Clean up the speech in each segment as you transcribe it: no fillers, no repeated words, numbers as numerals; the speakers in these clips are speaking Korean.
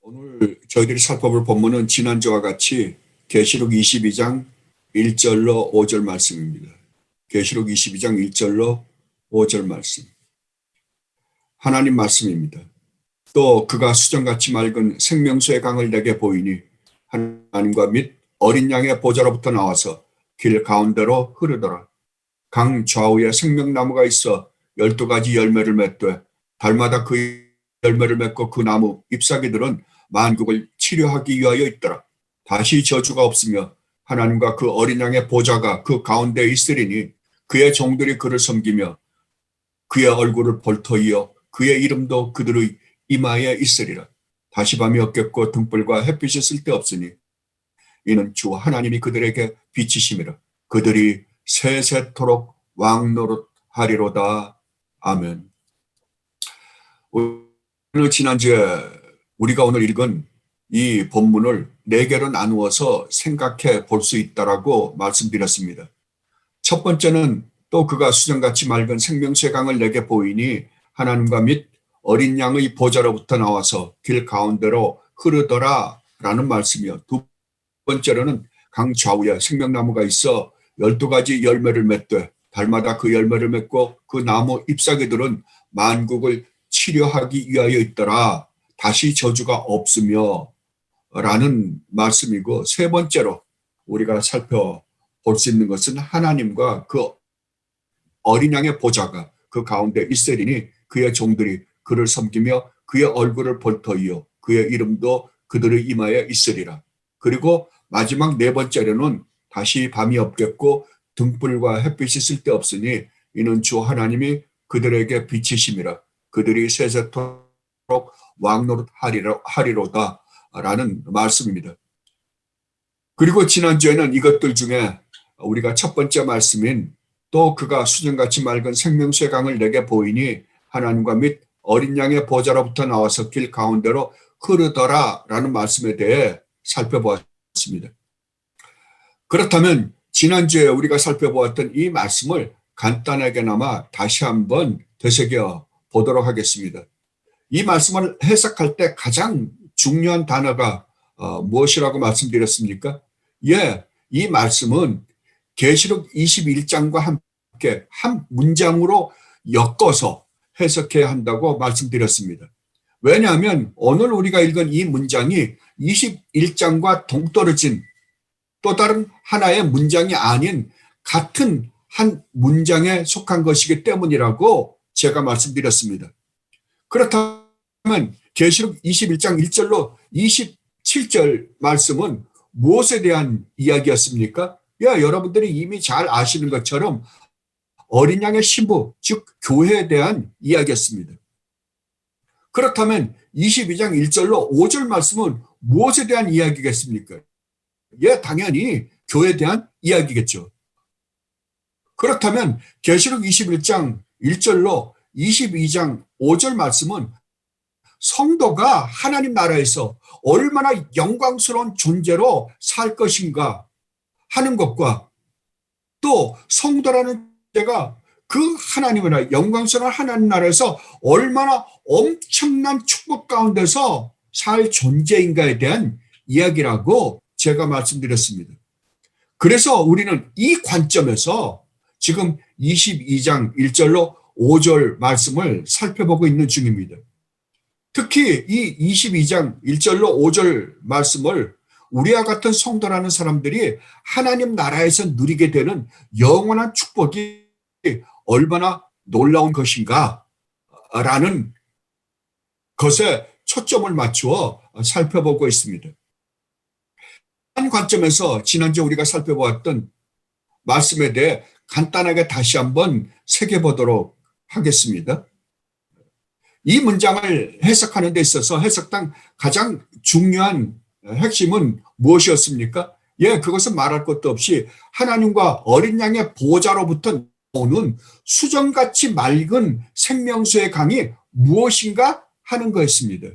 오늘 저희들이 살펴볼 본문은 지난주와 같이 계시록 22장 1절로 5절 말씀입니다. 계시록 22장 1절로 5절 말씀. 하나님 말씀입니다. 또 그가 수정같이 맑은 생명수의 강을 내게 보이니 하나님과 및 어린 양의 보좌로부터 나와서 길 가운데로 흐르더라. 강 좌우에 생명나무가 있어 12가지 열매를 맺되 달마다 그 열매를 맺고 그 나무 잎사귀들은 만국을 치료하기 위하여 있더라. 다시 저주가 없으며 하나님과 그 어린 양의 보좌가 그 가운데에 있으리니 그의 종들이 그를 섬기며 그의 얼굴을 볼터이어 그의 이름도 그들의 이마에 있으리라. 다시 밤이 없겠고 등불과 햇빛이 쓸데없으니 이는 주 하나님이 그들에게 빛이심이라. 그들이 세세토록 왕노릇하리로다. 아멘. 오늘 지난주에 우리가 오늘 읽은 이 본문을 4개로 나누어서 생각해 볼 수 있다라고 말씀드렸습니다. 첫 번째는 또 그가 수정같이 맑은 생명수의 강을 내게 보이니 하나님과 및 어린 양의 보좌로부터 나와서 길 가운데로 흐르더라 라는 말씀이요. 두 번째로는 강 좌우에 생명나무가 있어 12가지 열매를 맺되 달마다 그 열매를 맺고 그 나무 잎사귀들은 만국을 치료하기 위하여 있더라. 다시 저주가 없으며 라는 말씀이고, 세 번째로 우리가 살펴볼 수 있는 것은 하나님과 그 어린 양의 보좌가 그 가운데 있으리니 그의 종들이 그를 섬기며 그의 얼굴을 볼 터이요 그의 이름도 그들의 이마에 있으리라. 그리고 마지막 네 번째로는 다시 밤이 없겠고 등불과 햇빛이 쓸데없으니 이는 주 하나님이 그들에게 빛이심이라. 그들이 세세토록 왕노릇하리로다 라는 말씀입니다. 그리고 지난주에는 이것들 중에 우리가 첫 번째 말씀인 또 그가 수정같이 맑은 생명수의 강을 내게 보이니 하나님과 및 어린 양의 보좌로부터 나와서 길 가운데로 흐르더라 라는 말씀에 대해 살펴보았습니다. 그렇다면 지난주에 우리가 살펴보았던 이 말씀을 간단하게나마 다시 한번 되새겨 보도록 하겠습니다. 이 말씀을 해석할 때 가장 중요한 단어가 무엇이라고 말씀드렸습니까? 이 말씀은 계시록 21장과 함께 한 문장으로 엮어서 해석해야 한다고 말씀드렸습니다. 왜냐하면 오늘 우리가 읽은 이 문장이 21장과 동떨어진 또 다른 하나의 문장이 아닌 같은 한 문장에 속한 것이기 때문이라고 제가 말씀드렸습니다. 그렇다면 계시록 21장 1절로 27절 말씀은 무엇에 대한 이야기였습니까? 여러분들이 이미 잘 아시는 것처럼 어린 양의 신부, 즉 교회에 대한 이야기였습니다. 그렇다면 22장 1절로 5절 말씀은 무엇에 대한 이야기겠습니까? 당연히 교회에 대한 이야기겠죠. 그렇다면 계시록 21장 1절로 22장 5절 말씀은 성도가 하나님 나라에서 얼마나 영광스러운 존재로 살 것인가 하는 것과 또 성도라는 자가 그 하나님의 나라, 영광스러운 하나님 나라에서 얼마나 엄청난 축복 가운데서 살 존재인가에 대한 이야기라고 제가 말씀드렸습니다. 그래서 우리는 이 관점에서 지금 22장 1절로 5절 말씀을 살펴보고 있는 중입니다. 특히 이 22장 1절로 5절 말씀을 우리와 같은 성도라는 사람들이 하나님 나라에서 누리게 되는 영원한 축복이 얼마나 놀라운 것인가 라는 것에 초점을 맞추어 살펴보고 있습니다. 한 관점에서 지난주에 우리가 살펴보았던 말씀에 대해 간단하게 다시 한번 새겨보도록 하겠습니다. 이 문장을 해석하는 데 있어서 해석당 가장 중요한 핵심은 무엇이었습니까? 그것은 말할 것도 없이 하나님과 어린 양의 보좌로부터 오는 수정같이 맑은 생명수의 강이 무엇인가 하는 거였습니다.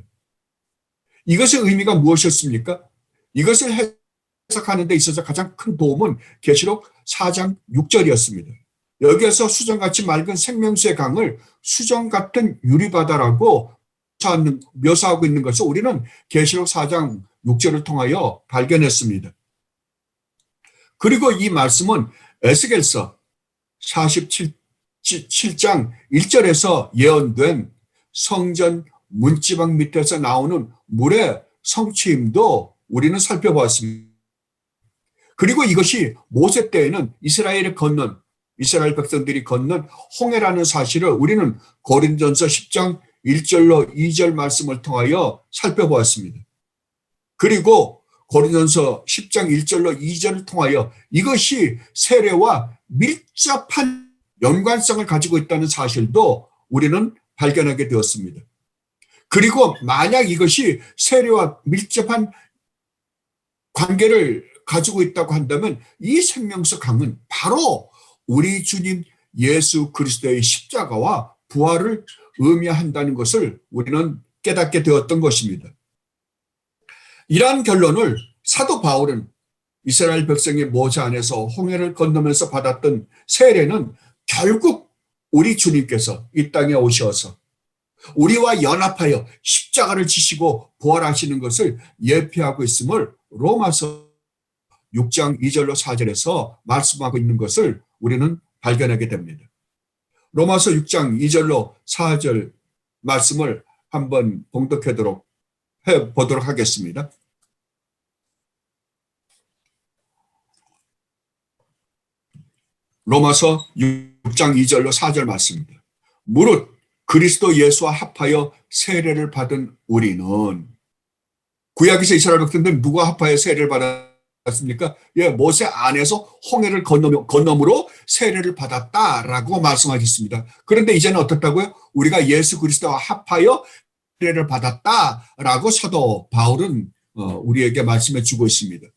이것의 의미가 무엇이었습니까? 이것을 해석하는 데 있어서 가장 큰 도움은 계시록 4장 6절이었습니다. 여기에서 수정같이 맑은 생명수의 강을 수정 같은 유리바다라고 묘사하고 있는 것을 우리는 계시록 4장 6절을 통하여 발견했습니다. 그리고 이 말씀은 에스겔서 47장 1절에서 예언된 성전 문지방 밑에서 나오는 물의 성취임도 우리는 살펴보았습니다. 그리고 이것이 모세 때에는 이스라엘 백성들이 건넌 홍해라는 사실을 우리는 고린도전서 10장 1절로 2절 말씀을 통하여 살펴보았습니다. 그리고 고린도전서 10장 1절로 2절을 통하여 이것이 세례와 밀접한 연관성을 가지고 있다는 사실도 우리는 발견하게 되었습니다. 그리고 만약 이것이 세례와 밀접한 관계를 가지고 있다고 한다면 이 생명수 강은 바로 우리 주님 예수 그리스도의 십자가와 부활을 의미한다는 것을 우리는 깨닫게 되었던 것입니다. 이러한 결론을 사도 바울은 이스라엘 백성의 모세 안에서 홍해를 건너면서 받았던 세례는 결국 우리 주님께서 이 땅에 오셔서 우리와 연합하여 십자가를 지시고 부활하시는 것을 예표하고 있음을 로마서 6장 2절로 4절에서 말씀하고 있는 것을 우리는 발견하게 됩니다. 로마서 6장 2절로 4절 말씀을 한번 봉독하도록 해보도록 하겠습니다. 로마서 6장 2절로 4절 말씀입니다. 무릇 그리스도 예수와 합하여 세례를 받은 우리는, 구약에서 이스라엘 백성들은 누가 합하여 세례를 받았습니까? 예, 모세 안에서 홍해를 건너므로 세례를 받았다라고 말씀하셨습니다. 그런데 이제는 어떻다고요? 우리가 예수 그리스도와 합하여 세례를 받았다라고 사도 바울은 우리에게 말씀해 주고 있습니다.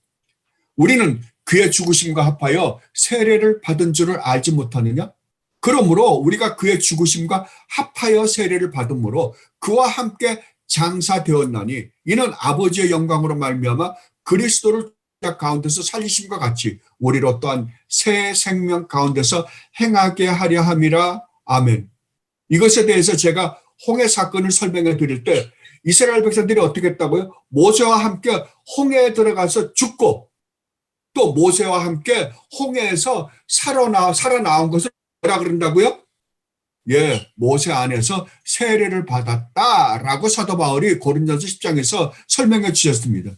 우리는 그의 죽으심과 합하여 세례를 받은 줄을 알지 못하느냐? 그러므로 우리가 그의 죽으심과 합하여 세례를 받음으로 그와 함께 장사되었나니 이는 아버지의 영광으로 말미암아 그리스도를 가운데서 살리심과 같이 우리로 또한 새 생명 가운데서 행하게 하려 함이라. 아멘. 이것에 대해서 제가 홍해 사건을 설명해 드릴 때 이스라엘 백성들이 어떻게 했다고요? 모세와 함께 홍해에 들어가서 죽고 또 모세와 함께 홍해에서 살아나온 것을 뭐라 그런다고요? 예, 모세 안에서 세례를 받았다라고 사도 바울이 고린도전서 10장에서 설명해 주셨습니다.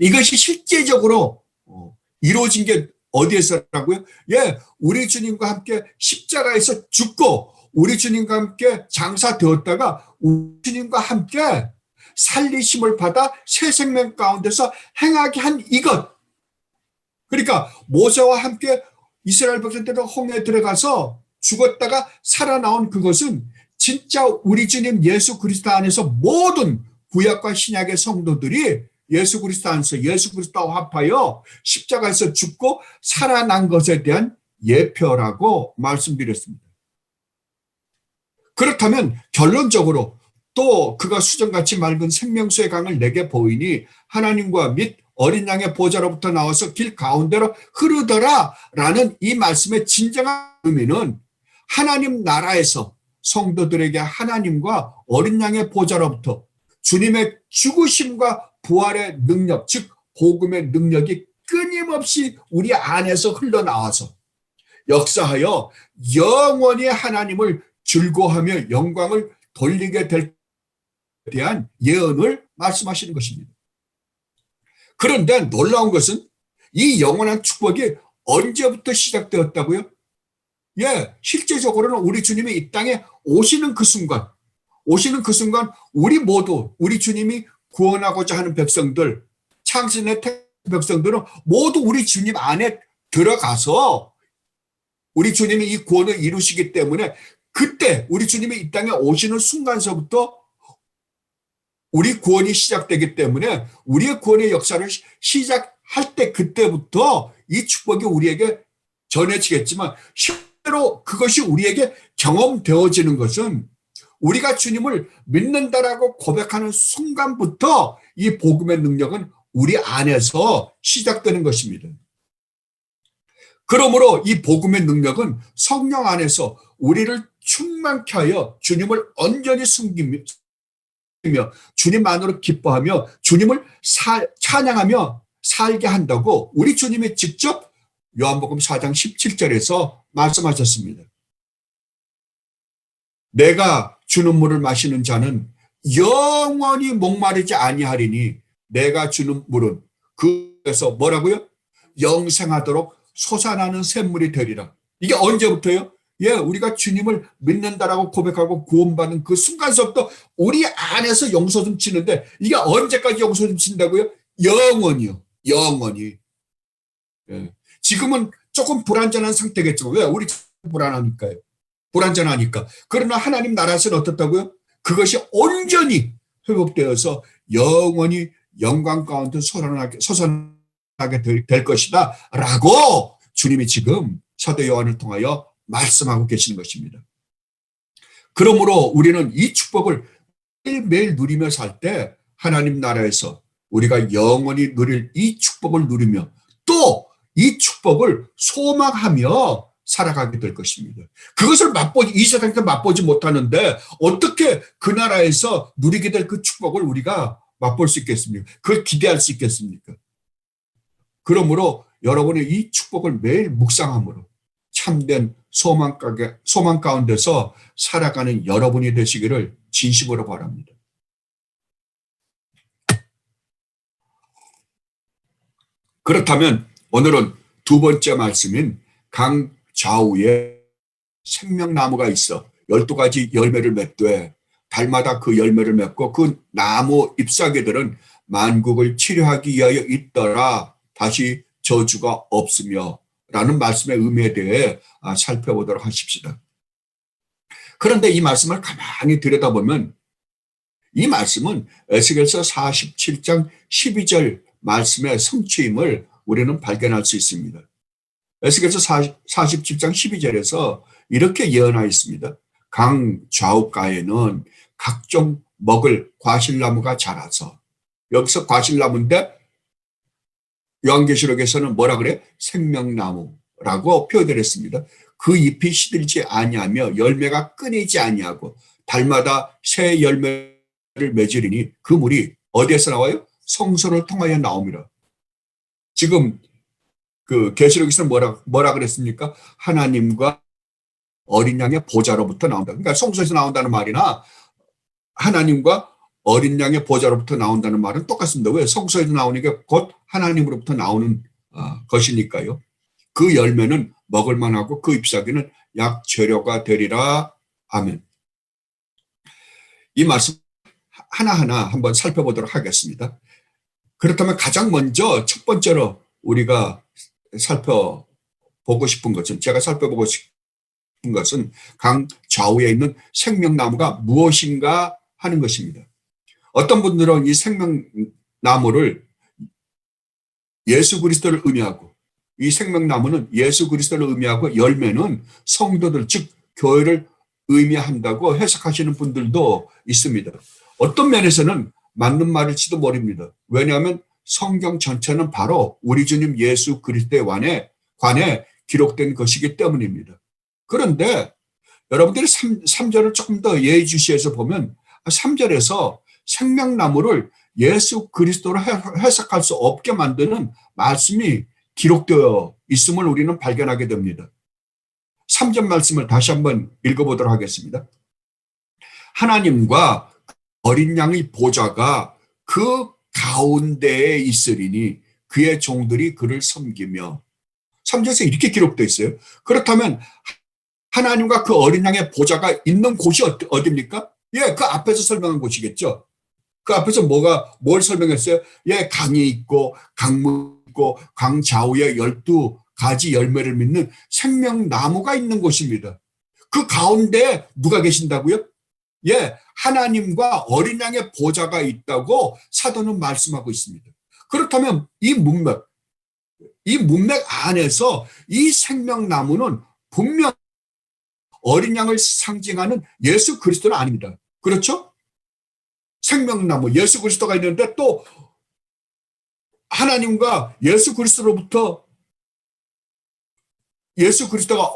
이것이 실제적으로 이루어진 게 어디에서라고요? 예, 우리 주님과 함께 십자가에서 죽고 우리 주님과 함께 장사되었다가 우리 주님과 함께 살리심을 받아 새 생명 가운데서 행하게 한 이것. 그러니까 모세와 함께 이스라엘 백성들은 홍해에 들어가서 죽었다가 살아나온 그것은 진짜 우리 주님 예수 그리스도 안에서 모든 구약과 신약의 성도들이 예수 그리스도 안에서 예수 그리스도와 합하여 십자가에서 죽고 살아난 것에 대한 예표라고 말씀드렸습니다. 그렇다면 결론적으로 또 그가 수정같이 맑은 생명수의 강을 내게 보이니 하나님과 및 어린 양의 보좌로부터 나와서 길 가운데로 흐르더라라는 이 말씀의 진정한 의미는 하나님 나라에서 성도들에게 하나님과 어린 양의 보좌로부터 주님의 죽으심과 부활의 능력, 즉 복음의 능력이 끊임없이 우리 안에서 흘러나와서 역사하여 영원히 하나님을 즐거워하며 영광을 돌리게 될 것에 대한 예언을 말씀하시는 것입니다. 그런데 놀라운 것은 이 영원한 축복이 언제부터 시작되었다고요? 예, 실제적으로는 우리 주님이 이 땅에 오시는 그 순간 우리 모두 우리 주님이 구원하고자 하는 백성들, 창신의 백성들은 모두 우리 주님 안에 들어가서 우리 주님이 이 구원을 이루시기 때문에 그때 우리 주님이 이 땅에 오시는 순간서부터 우리 구원이 시작되기 때문에 우리의 구원의 역사를 시작할 때 그때부터 이 축복이 우리에게 전해지겠지만 실제로 그것이 우리에게 경험되어지는 것은 우리가 주님을 믿는다라고 고백하는 순간부터 이 복음의 능력은 우리 안에서 시작되는 것입니다. 그러므로 이 복음의 능력은 성령 안에서 우리를 충만케 하여 주님을 온전히 주님만으로 기뻐하며 주님을 찬양하며 살게 한다고 우리 주님이 직접 요한복음 4장 17절에서 말씀하셨습니다. 내가 주는 물을 마시는 자는 영원히 목마르지 아니하리니 내가 주는 물은 그에서 뭐라고요? 영생하도록 솟아나는 샘물이 되리라. 이게 언제부터요? 예, 우리가 주님을 믿는다라고 고백하고 구원받는 그 순간서부터 우리 안에서 용솟음 치는데 이게 언제까지 용솟음 친다고요? 영원히요. 영원히. 예. 지금은 조금 불안전한 상태겠죠. 왜? 우리 불안하니까요. 불안전하니까. 그러나 하나님 나라에서는 어떻다고요? 그것이 온전히 회복되어서 영원히 영광 가운데 솟아나게 될 것이다 라고 주님이 지금 사도 요한을 통하여 말씀하고 계시는 것입니다. 그러므로 우리는 이 축복을 매일매일 누리며 살 때 하나님 나라에서 우리가 영원히 누릴 이 축복을 누리며 또 이 축복을 소망하며 살아가게 될 것입니다. 그것을 이 세상에서 맛보지 못하는데 어떻게 그 나라에서 누리게 될 그 축복을 우리가 맛볼 수 있겠습니까? 그걸 기대할 수 있겠습니까? 그러므로 여러분의 이 축복을 매일 묵상함으로 참된 소망 가운데서 살아가는 여러분이 되시기를 진심으로 바랍니다. 그렇다면 오늘은 두 번째 말씀인 강 좌우에 생명나무가 있어 12가지 열매를 맺되 달마다 그 열매를 맺고 그 나무 잎사귀들은 만국을 치료하기 위하여 있더라. 다시 저주가 없으며 라는 말씀의 의미에 대해 살펴보도록 하십시다. 그런데 이 말씀을 가만히 들여다보면 이 말씀은 에스겔서 47장 12절 말씀의 성취임을 우리는 발견할 수 있습니다. 에스겔서 47장 12절에서 이렇게 예언하였습니다. 강 좌우가에는 각종 먹을 과실나무가 자라서, 여기서 과실나무인데 요한계시록에서는 뭐라 그래? 생명나무라고 표현을 했습니다. 그 잎이 시들지 아니하며 열매가 끊이지 아니하고 달마다 새 열매를 맺으리니 그 물이 어디에서 나와요? 성소를 통하여 나옵니다. 지금 그 계시록에서는 뭐라 그랬습니까? 하나님과 어린 양의 보좌로부터 나온다. 그러니까 성소에서 나온다는 말이나 하나님과 어린 양의 보좌로부터 나온다는 말은 똑같습니다. 왜? 성소에서 나오는 게 곧 하나님으로부터 나오는 것이니까요. 그 열매는 먹을 만하고 그 잎사귀는 약 재료가 되리라. 아멘. 이 말씀 하나하나 한번 살펴보도록 하겠습니다. 그렇다면 가장 먼저 첫 번째로 우리가 살펴보고 싶은 것은, 제가 살펴보고 싶은 것은 강 좌우에 있는 생명나무가 무엇인가 하는 것입니다. 어떤 분들은 이 생명나무를 예수 그리스도를 의미하고, 이 생명나무는 예수 그리스도를 의미하고 열매는 성도들 즉 교회를 의미한다고 해석하시는 분들도 있습니다. 어떤 면에서는 맞는 말일지도 모릅니다. 왜냐하면 성경 전체는 바로 우리 주님 예수 그리스도에 관해 기록된 것이기 때문입니다. 그런데 여러분들이 3절을 조금 더 예의주시해서 보면 3절에서 생명나무를 예수 그리스도로 해석할 수 없게 만드는 말씀이 기록되어 있음을 우리는 발견하게 됩니다. 3절 말씀을 다시 한번 읽어보도록 하겠습니다. 하나님과 어린 양의 보좌가 그 가운데에 있으리니 그의 종들이 그를 섬기며. 3절에서 이렇게 기록되어 있어요. 그렇다면 하나님과 그 어린 양의 보좌가 있는 곳이 어디입니까? 예, 그 앞에서 설명한 곳이겠죠. 그 앞에서 뭘 설명했어요? 예, 강이 있고 강물 있고 강 좌우에 12가지 열매를 맺는 생명나무가 있는 곳입니다. 그 가운데 누가 계신다고요? 예, 하나님과 어린 양의 보좌가 있다고 사도는 말씀하고 있습니다. 그렇다면 이 문맥 안에서 이 생명나무는 분명 어린 양을 상징하는 예수 그리스도는 아닙니다. 그렇죠? 생명나무 예수 그리스도가 있는데 또 하나님과 예수 그리스도로부터 예수 그리스도가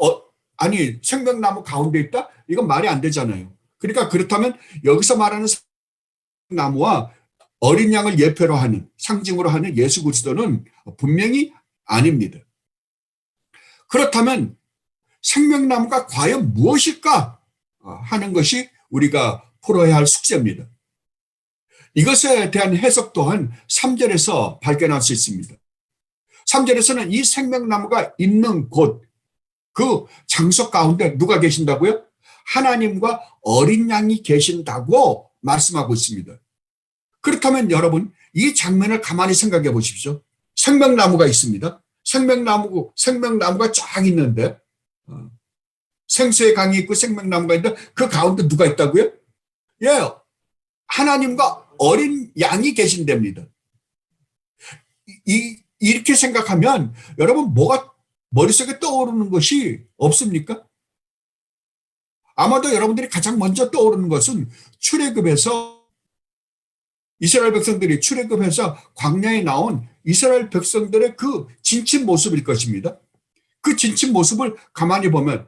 생명나무 가운데 있다? 이건 말이 안 되잖아요. 그러니까 그렇다면 여기서 말하는 나무와 어린 양을 예표로 하는, 상징으로 하는 예수 그리스도는 분명히 아닙니다. 그렇다면 생명나무가 과연 무엇일까 하는 것이 우리가 풀어야 할 숙제입니다. 이것에 대한 해석 또한 3절에서 발견할 수 있습니다. 3절에서는 이 생명나무가 있는 곳, 그 장소 가운데 누가 계신다고요? 하나님과 어린 양이 계신다고 말씀하고 있습니다. 그렇다면 여러분, 이 장면을 가만히 생각해 보십시오. 생명나무가 있습니다. 생명나무가 쫙 있는데, 생수의 강이 있고 생명나무가 있는데, 그 가운데 누가 있다고요? 예, 하나님과 어린 양이 계신답니다. 이렇게 생각하면 여러분 뭐가 머릿속에 떠오르는 것이 없습니까? 아마도 여러분들이 가장 먼저 떠오르는 것은 출애굽에서 이스라엘 백성들이 출애굽해서 광야에 나온 이스라엘 백성들의 그 진친 모습일 것입니다. 그 진친 모습을 가만히 보면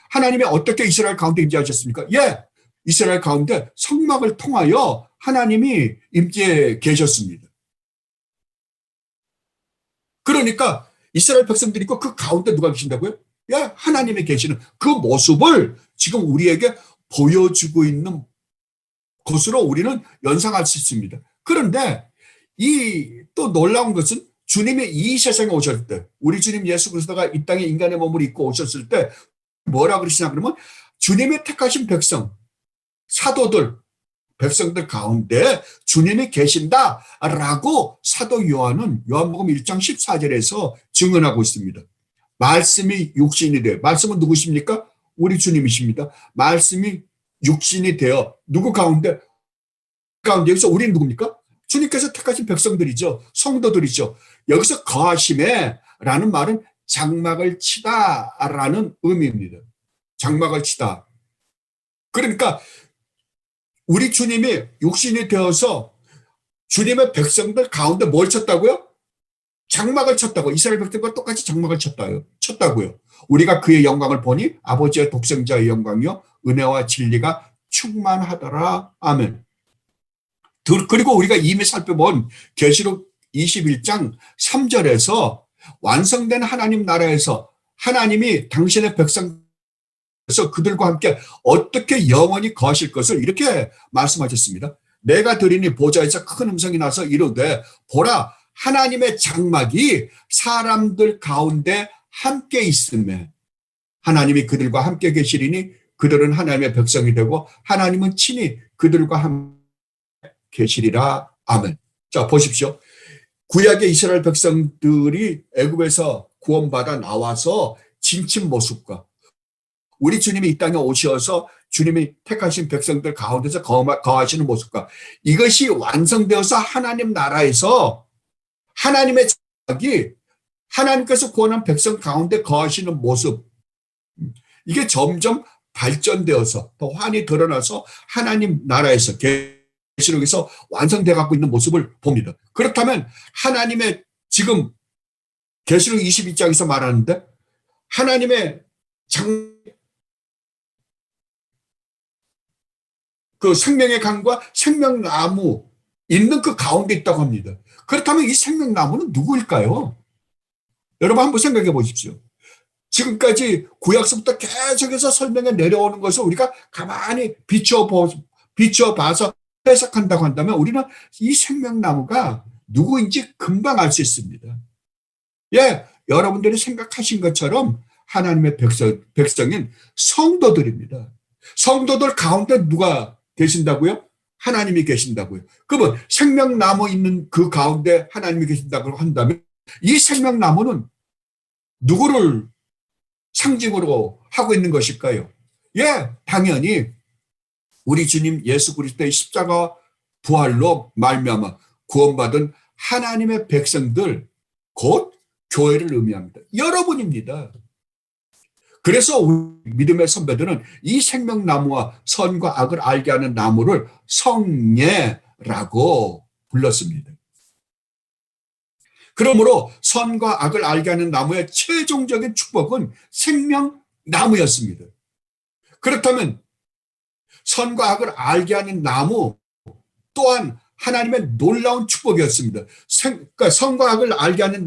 하나님이 어떻게 이스라엘 가운데 임재하셨습니까? 예, 이스라엘 가운데 성막을 통하여 하나님이 임재해 계셨습니다. 그러니까 이스라엘 백성들이 있고 그 가운데 누가 계신다고요? 예, 하나님이 계시는 그 모습을 지금 우리에게 보여주고 있는 것으로 우리는 연상할 수 있습니다. 그런데 이 또 놀라운 것은 주님이 이 세상에 오셨을 때, 우리 주님 예수 그리스도가 이 땅에 인간의 몸을 입고 오셨을 때 뭐라 그러시냐 그러면 주님의 택하신 백성, 사도들, 백성들 가운데 주님이 계신다라고 사도 요한은 요한복음 1장 14절에서 증언하고 있습니다. 말씀이 육신이 되어, 말씀은 누구십니까? 우리 주님이십니다. 말씀이 육신이 되어 누구 가운데 여기서 우리는 누굽니까? 주님께서 택하신 백성들이죠. 성도들이죠. 여기서 거하심에 라는 말은 장막을 치다라는 의미입니다. 장막을 치다. 그러니까 우리 주님이 육신이 되어서 주님의 백성들 가운데 뭘 쳤다고요? 장막을 쳤다고. 이스라엘 백성과 똑같이 장막을 쳤다고요. 우리가 그의 영광을 보니 아버지의 독생자의 영광이요 은혜와 진리가 충만하더라. 아멘. 그리고 우리가 이미 살펴본 계시록 21장 3절에서 완성된 하나님 나라에서 하나님이 당신의 백성에서 그들과 함께 어떻게 영원히 거하실 것을 이렇게 말씀하셨습니다. 내가 들으니 보좌에서 큰 음성이 나서 이르되 보라 하나님의 장막이 사람들 가운데 함께 있음에 하나님이 그들과 함께 계시리니 그들은 하나님의 백성이 되고 하나님은 친히 그들과 함께 계시리라. 아멘. 자, 보십시오. 구약의 이스라엘 백성들이 애굽에서 구원받아 나와서 진친 모습과 우리 주님이 이 땅에 오셔서 주님이 택하신 백성들 가운데서 거하시는 모습과 이것이 완성되어서 하나님 나라에서 하나님의 자기 하나님께서 구원한 백성 가운데 거하시는 모습 이게 점점 발전되어서 더 환히 드러나서 하나님 나라에서 계시록에서 완성돼 갖고 있는 모습을 봅니다. 그렇다면 하나님의 지금 계시록 22장에서 말하는데 하나님의 그 생명의 강과 생명나무 있는 그 가운데 있다고 합니다. 그렇다면 이 생명나무는 누구일까요? 여러분 한번 생각해 보십시오. 지금까지 구약서부터 계속해서 설명해 내려오는 것을 우리가 가만히 비춰봐서 해석한다고 한다면 우리는 이 생명나무가 누구인지 금방 알 수 있습니다. 예, 여러분들이 생각하신 것처럼 하나님의 백성인 성도들입니다. 성도들 가운데 누가 계신다고요? 하나님이 계신다고요. 그러면 생명나무 있는 그 가운데 하나님이 계신다고 한다면 이 생명나무는 누구를 상징으로 하고 있는 것일까요? 예, 당연히 우리 주님 예수 그리스도의 십자가 부활로 말미암아 구원받은 하나님의 백성들 곧 교회를 의미합니다. 여러분입니다. 그래서 우리 믿음의 선배들은 이 생명나무와 선과 악을 알게 하는 나무를 성례라고 불렀습니다. 그러므로 선과 악을 알게 하는 나무의 최종적인 축복은 생명나무였습니다. 그렇다면 선과 악을 알게 하는 나무 또한 하나님의 놀라운 축복이었습니다. 그러니까 성과학을 알게 하는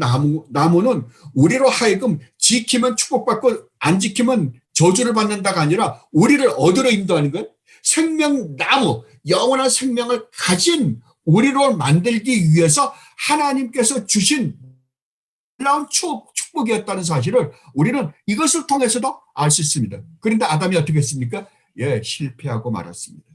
나무는 우리로 하여금 지키면 축복받고 안 지키면 저주를 받는다가 아니라 우리를 어디로 인도하는 거예요? 생명나무, 영원한 생명을 가진 우리로 만들기 위해서 하나님께서 주신 놀라운 축복이었다는 사실을 우리는 이것을 통해서도 알 수 있습니다. 그런데 아담이 어떻게 했습니까? 예, 실패하고 말았습니다.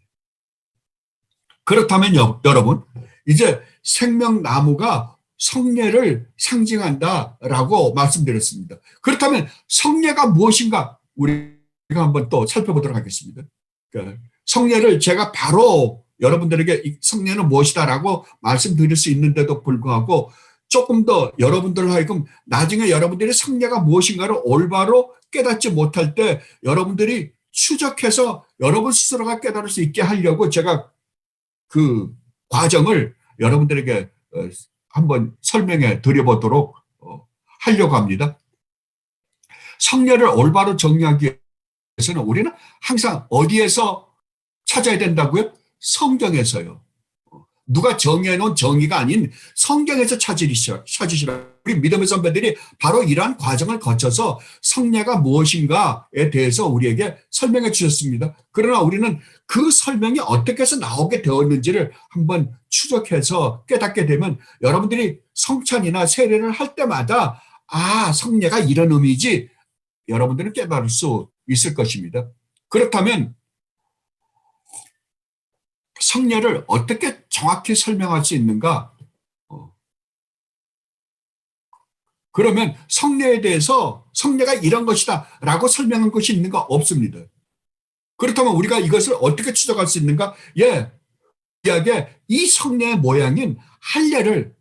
그렇다면 여러분, 이제 생명나무가 성례를 상징한다라고 말씀드렸습니다. 그렇다면 성례가 무엇인가 우리가 한번 또 살펴보도록 하겠습니다. 그러니까 성례를 제가 바로 여러분들에게 성례는 무엇이다라고 말씀드릴 수 있는데도 불구하고 조금 더 여러분들 하여금 나중에 여러분들이 성례가 무엇인가를 올바로 깨닫지 못할 때 여러분들이 추적해서 여러분 스스로가 깨달을 수 있게 하려고 제가 그 과정을 여러분들에게 한번 설명해 드려보도록 하려고 합니다. 성례를 올바로 정리하기 위해서는 우리는 항상 어디에서 찾아야 된다고요? 성경에서요. 누가 정해놓은 정의가 아닌 성경에서 찾으시라. 우리 믿음의 선배들이 바로 이러한 과정을 거쳐서 성례가 무엇인가에 대해서 우리에게 설명해 주셨습니다. 그러나 우리는 그 설명이 어떻게 해서 나오게 되었는지를 한번 추적해서 깨닫게 되면 여러분들이 성찬이나 세례를 할 때마다 아, 성례가 이런 의미지 여러분들은 깨달을 수 있을 것입니다. 그렇다면 성례를 어떻게 정확히 설명할 수 있는가? 그러면 성례에 대해서 성례가 이런 것이다 라고 설명한 것이 있는가? 없습니다. 그렇다면 우리가 이것을 어떻게 추적할 수 있는가? 예, 이 성례의 모양인 할례를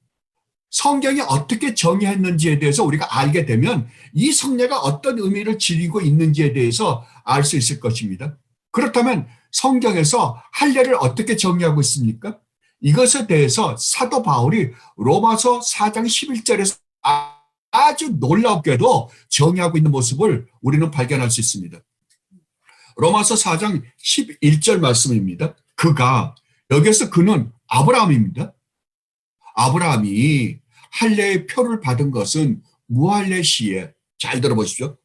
성경이 어떻게 정의했는지에 대해서 우리가 알게 되면 이 성례가 어떤 의미를 지니고 있는지에 대해서 알 수 있을 것입니다. 그렇다면 성경에서 할례를 어떻게 정의하고 있습니까? 이것에 대해서 사도 바울이 로마서 4장 11절에서 아주 놀랍게도 정의하고 있는 모습을 우리는 발견할 수 있습니다. 로마서 4장 11절 말씀입니다. 여기서 그는 아브라함입니다. 아브라함이 할례의 표를 받은 것은 무할례 시에 잘 들어보십시오.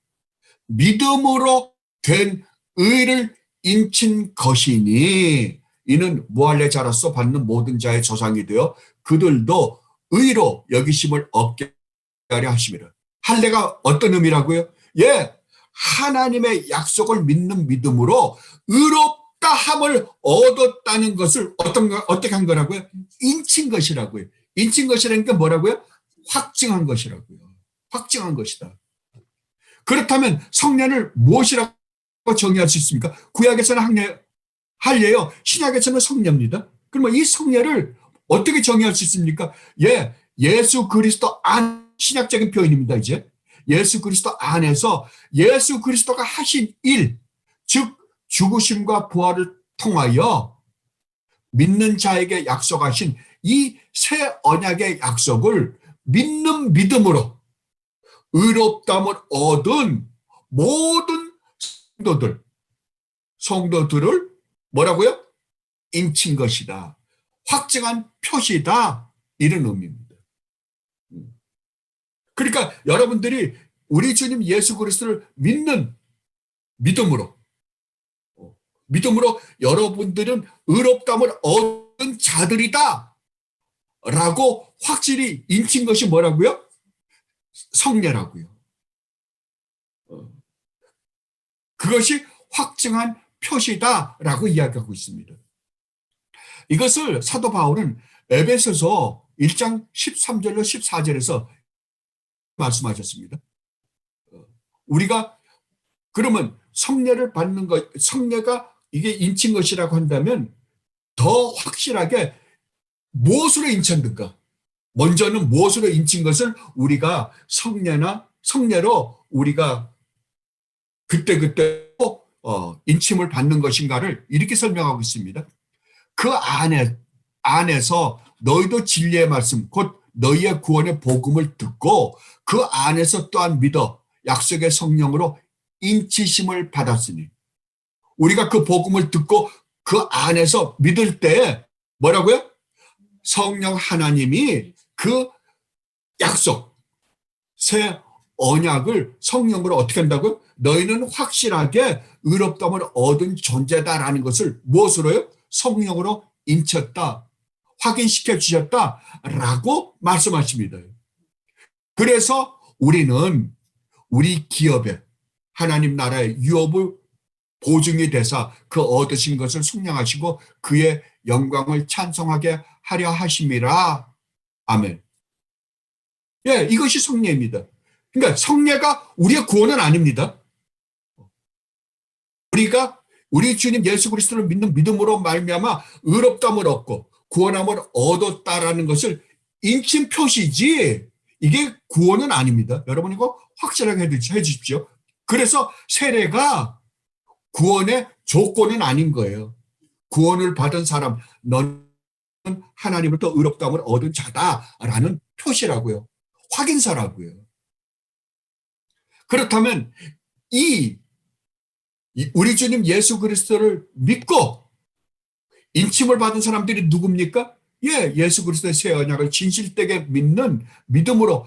믿음으로 된 의를 인친 것이니 이는 무할례 자로서 받는 모든 자의 조상이 되어 그들도 의로 여기심을 얻게 하려 하심이라. 할례가 어떤 의미라고요? 예, 하나님의 약속을 믿는 믿음으로 의롭다 함을 얻었다는 것을 어떻게 한 거라고요? 인친 것이라고요. 인친 것이라는 게 뭐라고요? 확증한 것이라고요. 확증한 것이다. 그렇다면 성례를 무엇이라고 정의할 수 있습니까? 구약에서는 할례요. 신약에서는 성례입니다. 그러면 이 성례를 어떻게 정의할 수 있습니까? 예, 예수 그리스도 안 신약적인 표현입니다. 이제 예수 그리스도 안에서 예수 그리스도가 하신 일, 즉 죽으심과 부활을 통하여 믿는 자에게 약속하신 이 새 언약의 약속을 믿는 믿음으로 의롭다함을 얻은 모든 성도들을 뭐라고요? 인친 것이다. 확증한 표시다. 이런 의미입니다. 그러니까 여러분들이 우리 주님 예수 그리스도를 믿는 믿음으로 여러분들은 의롭다함을 얻은 자들이다 라고 확실히 인친 것이 뭐라고요? 성례라고요. 그것이 확증한 표시다라고 이야기하고 있습니다. 이것을 사도 바울은 에베소서 1장 13절로 14절에서 말씀하셨습니다. 우리가 그러면 성례를 받는 것, 성례가 이게 인친 것이라고 한다면 더 확실하게 무엇으로 인쳤는가? 먼저는 무엇으로 인친 것을 우리가 성례로 우리가 그때 인침을 받는 것인가를 이렇게 설명하고 있습니다. 그 안에서 너희도 진리의 말씀 곧 너희의 구원의 복음을 듣고 그 안에서 또한 믿어 약속의 성령으로 인치심을 받았으니 우리가 그 복음을 듣고 그 안에서 믿을 때 뭐라고요? 성령 하나님이 그 약속, 새 언약을 성령으로 어떻게 한다고요? 너희는 확실하게 의롭다함을 얻은 존재다라는 것을 무엇으로요? 성령으로 인쳤다, 확인시켜 주셨다라고 말씀하십니다. 그래서 우리는 우리 기업에 하나님 나라의 유업을 보증이 되사 그 얻으신 것을 속량하시고 그의 영광을 찬송하게 하려 하심이라. 아멘. 예, 이것이 성례입니다. 그러니까 성례가 우리의 구원은 아닙니다. 우리가 우리 주님 예수 그리스도를 믿는 믿음으로 말미암아 의롭다함을 얻고 구원함을 얻었다라는 것을 인친 표시지 이게 구원은 아닙니다. 여러분 이거 확실하게 해주십시오. 그래서 세례가 구원의 조건은 아닌 거예요. 구원을 받은 사람, 너는 하나님으로부터 의롭다함을 얻은 자다라는 표시라고요. 확인서라고요. 그렇다면 우리 주님 예수 그리스도를 믿고 인침을 받은 사람들이 누굽니까? 예, 예수 그리스도의 새 언약을 진실되게 믿는 믿음으로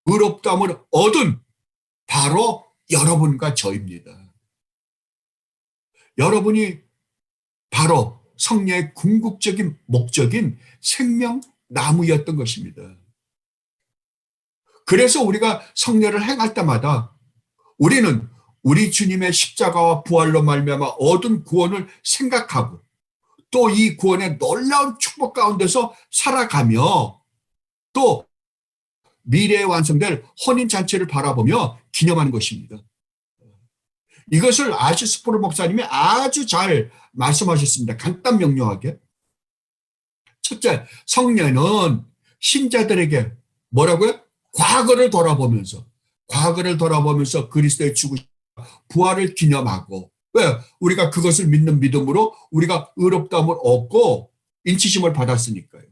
의롭다함을 얻은 바로 여러분과 저입니다. 여러분이 바로 성례의 궁극적인 목적인 생명나무였던 것입니다. 그래서 우리가 성례를 행할 때마다 우리는 우리 주님의 십자가와 부활로 말미암아 얻은 구원을 생각하고 또 이 구원의 놀라운 축복 가운데서 살아가며 또 미래에 완성될 혼인잔치를 바라보며 기념하는 것입니다. 이것을 아시스포르 목사님이 아주 잘 말씀하셨습니다. 간단 명료하게. 첫째, 성례는 신자들에게 뭐라고요? 과거를 돌아보면서 그리스도의 죽으심, 부활을 기념하고 왜? 우리가 그것을 믿는 믿음으로 우리가 의롭다함을 얻고 인치심을 받았으니까요.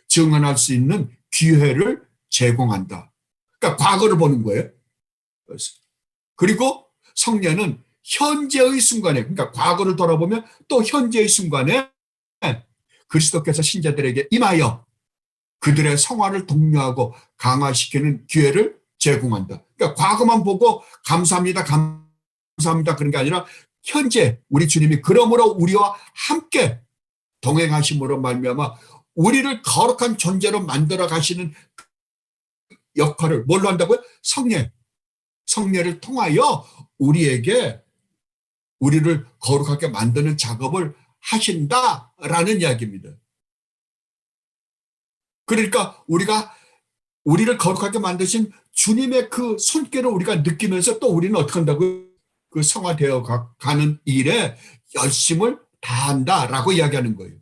증언할 수 있는 기회를 제공한다. 그러니까 과거를 보는 거예요. 그리고 성례는 현재의 순간에, 그러니까 과거를 돌아보면 또 현재의 순간에 그리스도께서 신자들에게 임하여 그들의 성화를 독려하고 강화시키는 기회를 제공한다. 그러니까 과거만 보고 감사합니다 그런 게 아니라 현재 우리 주님이 그러므로 우리와 함께 동행하심으로 말미암아 우리를 거룩한 존재로 만들어 가시는 역할을 뭘로 한다고요? 성례를 통하여 우리를 거룩하게 만드는 작업을 하신다라는 이야기입니다. 그러니까 우리를 거룩하게 만드신 주님의 그 손길을 우리가 느끼면서 또 우리는 어떻게 한다고요? 그 성화되어 가는 일에 열심을 다한다라고 이야기하는 거예요.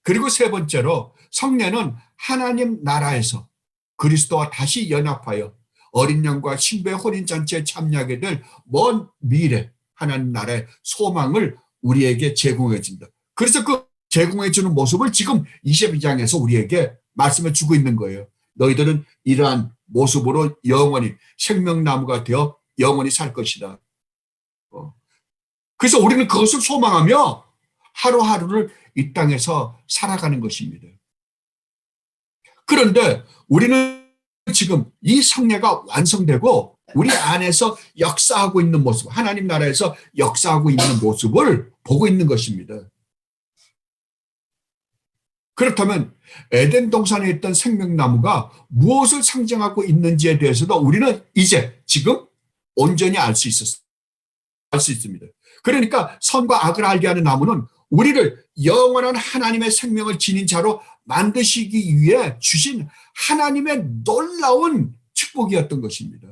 그리고 세 번째로 성례는 하나님 나라에서 그리스도와 다시 연합하여 어린 양과 신부의 혼인잔치에 참여하게 될 먼 미래 하나님 나라의 소망을 우리에게 제공해 준다. 그래서 그 제공해 주는 모습을 지금 22장에서 우리에게 말씀해 주고 있는 거예요. 너희들은 이러한 모습으로 영원히 생명나무가 되어 영원히 살 것이다. 그래서 우리는 그것을 소망하며 하루하루를 이 땅에서 살아가는 것입니다. 그런데 우리는 지금 이 성례가 완성되고 우리 안에서 역사하고 있는 모습, 하나님 나라에서 역사하고 있는 모습을 보고 있는 것입니다. 그렇다면 에덴 동산에 있던 생명나무가 무엇을 상징하고 있는지에 대해서도 우리는 이제 지금 온전히 알 수 있습니다. 그러니까 선과 악을 알게 하는 나무는 우리를 영원한 하나님의 생명을 지닌 자로 만드시기 위해 주신 하나님의 놀라운 축복이었던 것입니다.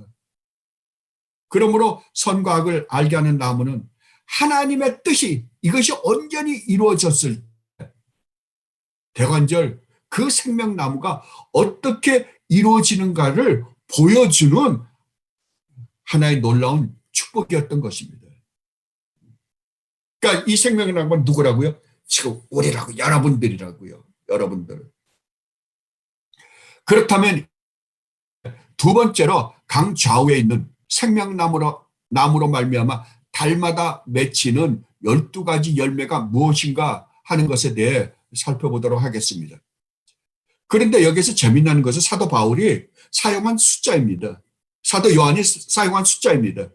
그러므로 선과 악을 알게 하는 나무는 하나님의 뜻이 이것이 온전히 이루어졌을 때 대관절 그 생명나무가 어떻게 이루어지는가를 보여주는 하나의 놀라운 축복이었던 것입니다. 그러니까 이 생명나무는 누구라고요? 지금 우리라고, 여러분들이라고요. 여러분들. 그렇다면 두 번째로 강 좌우에 있는 생명나무로 말미암아 달마다 맺히는 12가지 열매가 무엇인가 하는 것에 대해 살펴보도록 하겠습니다. 그런데 여기서 재미나는 것은 사도 바울이 사용한 숫자입니다. 사도 요한이 사용한 숫자입니다.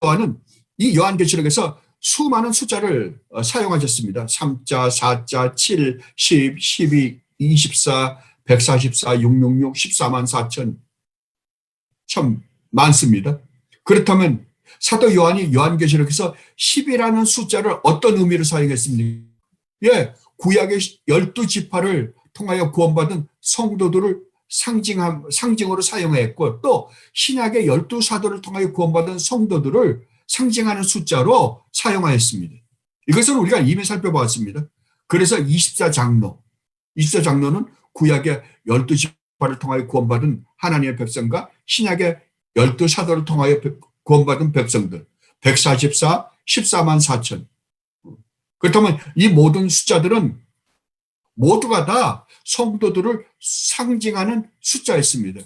요한은 이 요한계시록에서 수많은 숫자를 사용하셨습니다. 3자, 4자, 7, 10, 12, 24, 144, 666, 14만 4천. 참 많습니다. 그렇다면 사도 요한이 요한계시록에서 10이라는 숫자를 어떤 의미로 사용했습니까? 예, 구약의 12지파를 통하여 구원받은 성도들을 상징으로 사용했고, 또 신약의 12사도를 통하여 구원받은 성도들을 상징하는 숫자로 사용하였습니다. 이것은 우리가 이미 살펴보았습니다. 그래서 24장로는 구약의 12지파를 통하여 구원받은 하나님의 백성과 신약의 12사도를 통하여 구원받은 백성들, 144, 14만 4천. 그렇다면 이 모든 숫자들은 모두가 다 성도들을 상징하는 숫자였습니다.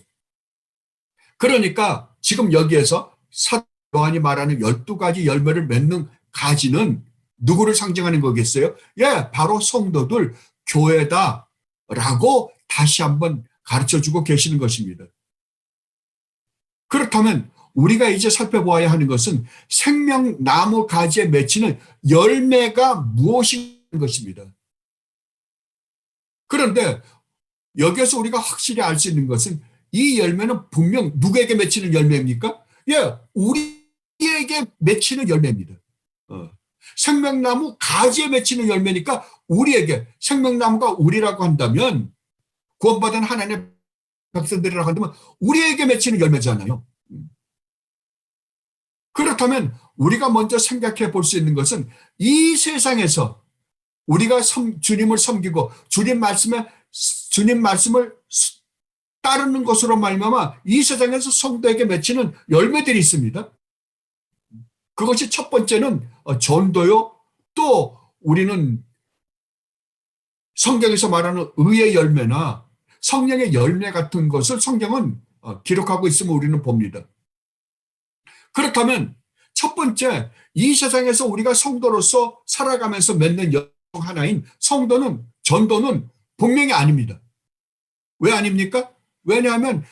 그러니까 지금 여기에서 사도 요한이 말하는 12가지 열매를 맺는 가지는 누구를 상징하는 거겠어요? 예, 바로 성도들, 교회다라고 다시 한번 가르쳐주고 계시는 것입니다. 그렇다면 우리가 이제 살펴보아야 하는 것은 생명나무 가지에 맺히는 열매가 무엇인 것입니다. 그런데 여기에서 우리가 확실히 알 수 있는 것은 이 열매는 분명 누구에게 맺히는 열매입니까? 예, 우리에게 맺히는 열매입니다. 생명나무 가지에 맺히는 열매니까 우리에게, 생명나무가 우리라고 한다면, 구원받은 하나님의 백성들이라고 한다면 우리에게 맺히는 열매잖아요. 그렇다면 우리가 먼저 생각해 볼 수 있는 것은 이 세상에서 우리가 주님을 섬기고 주님 말씀을 따르는 것으로 말미암아 이 세상에서 성도에게 맺히는 열매들이 있습니다. 그것이 첫 번째는 전도요. 또 우리는 성경에서 말하는 의의 열매나 성령의 열매 같은 것을 성경은 기록하고 있음을 우리는 봅니다. 그렇다면 첫 번째, 이 세상에서 우리가 성도로서 살아가면서 맺는 열 하나인 전도는 분명히 아닙니다. 왜 아닙니까? 왜냐하면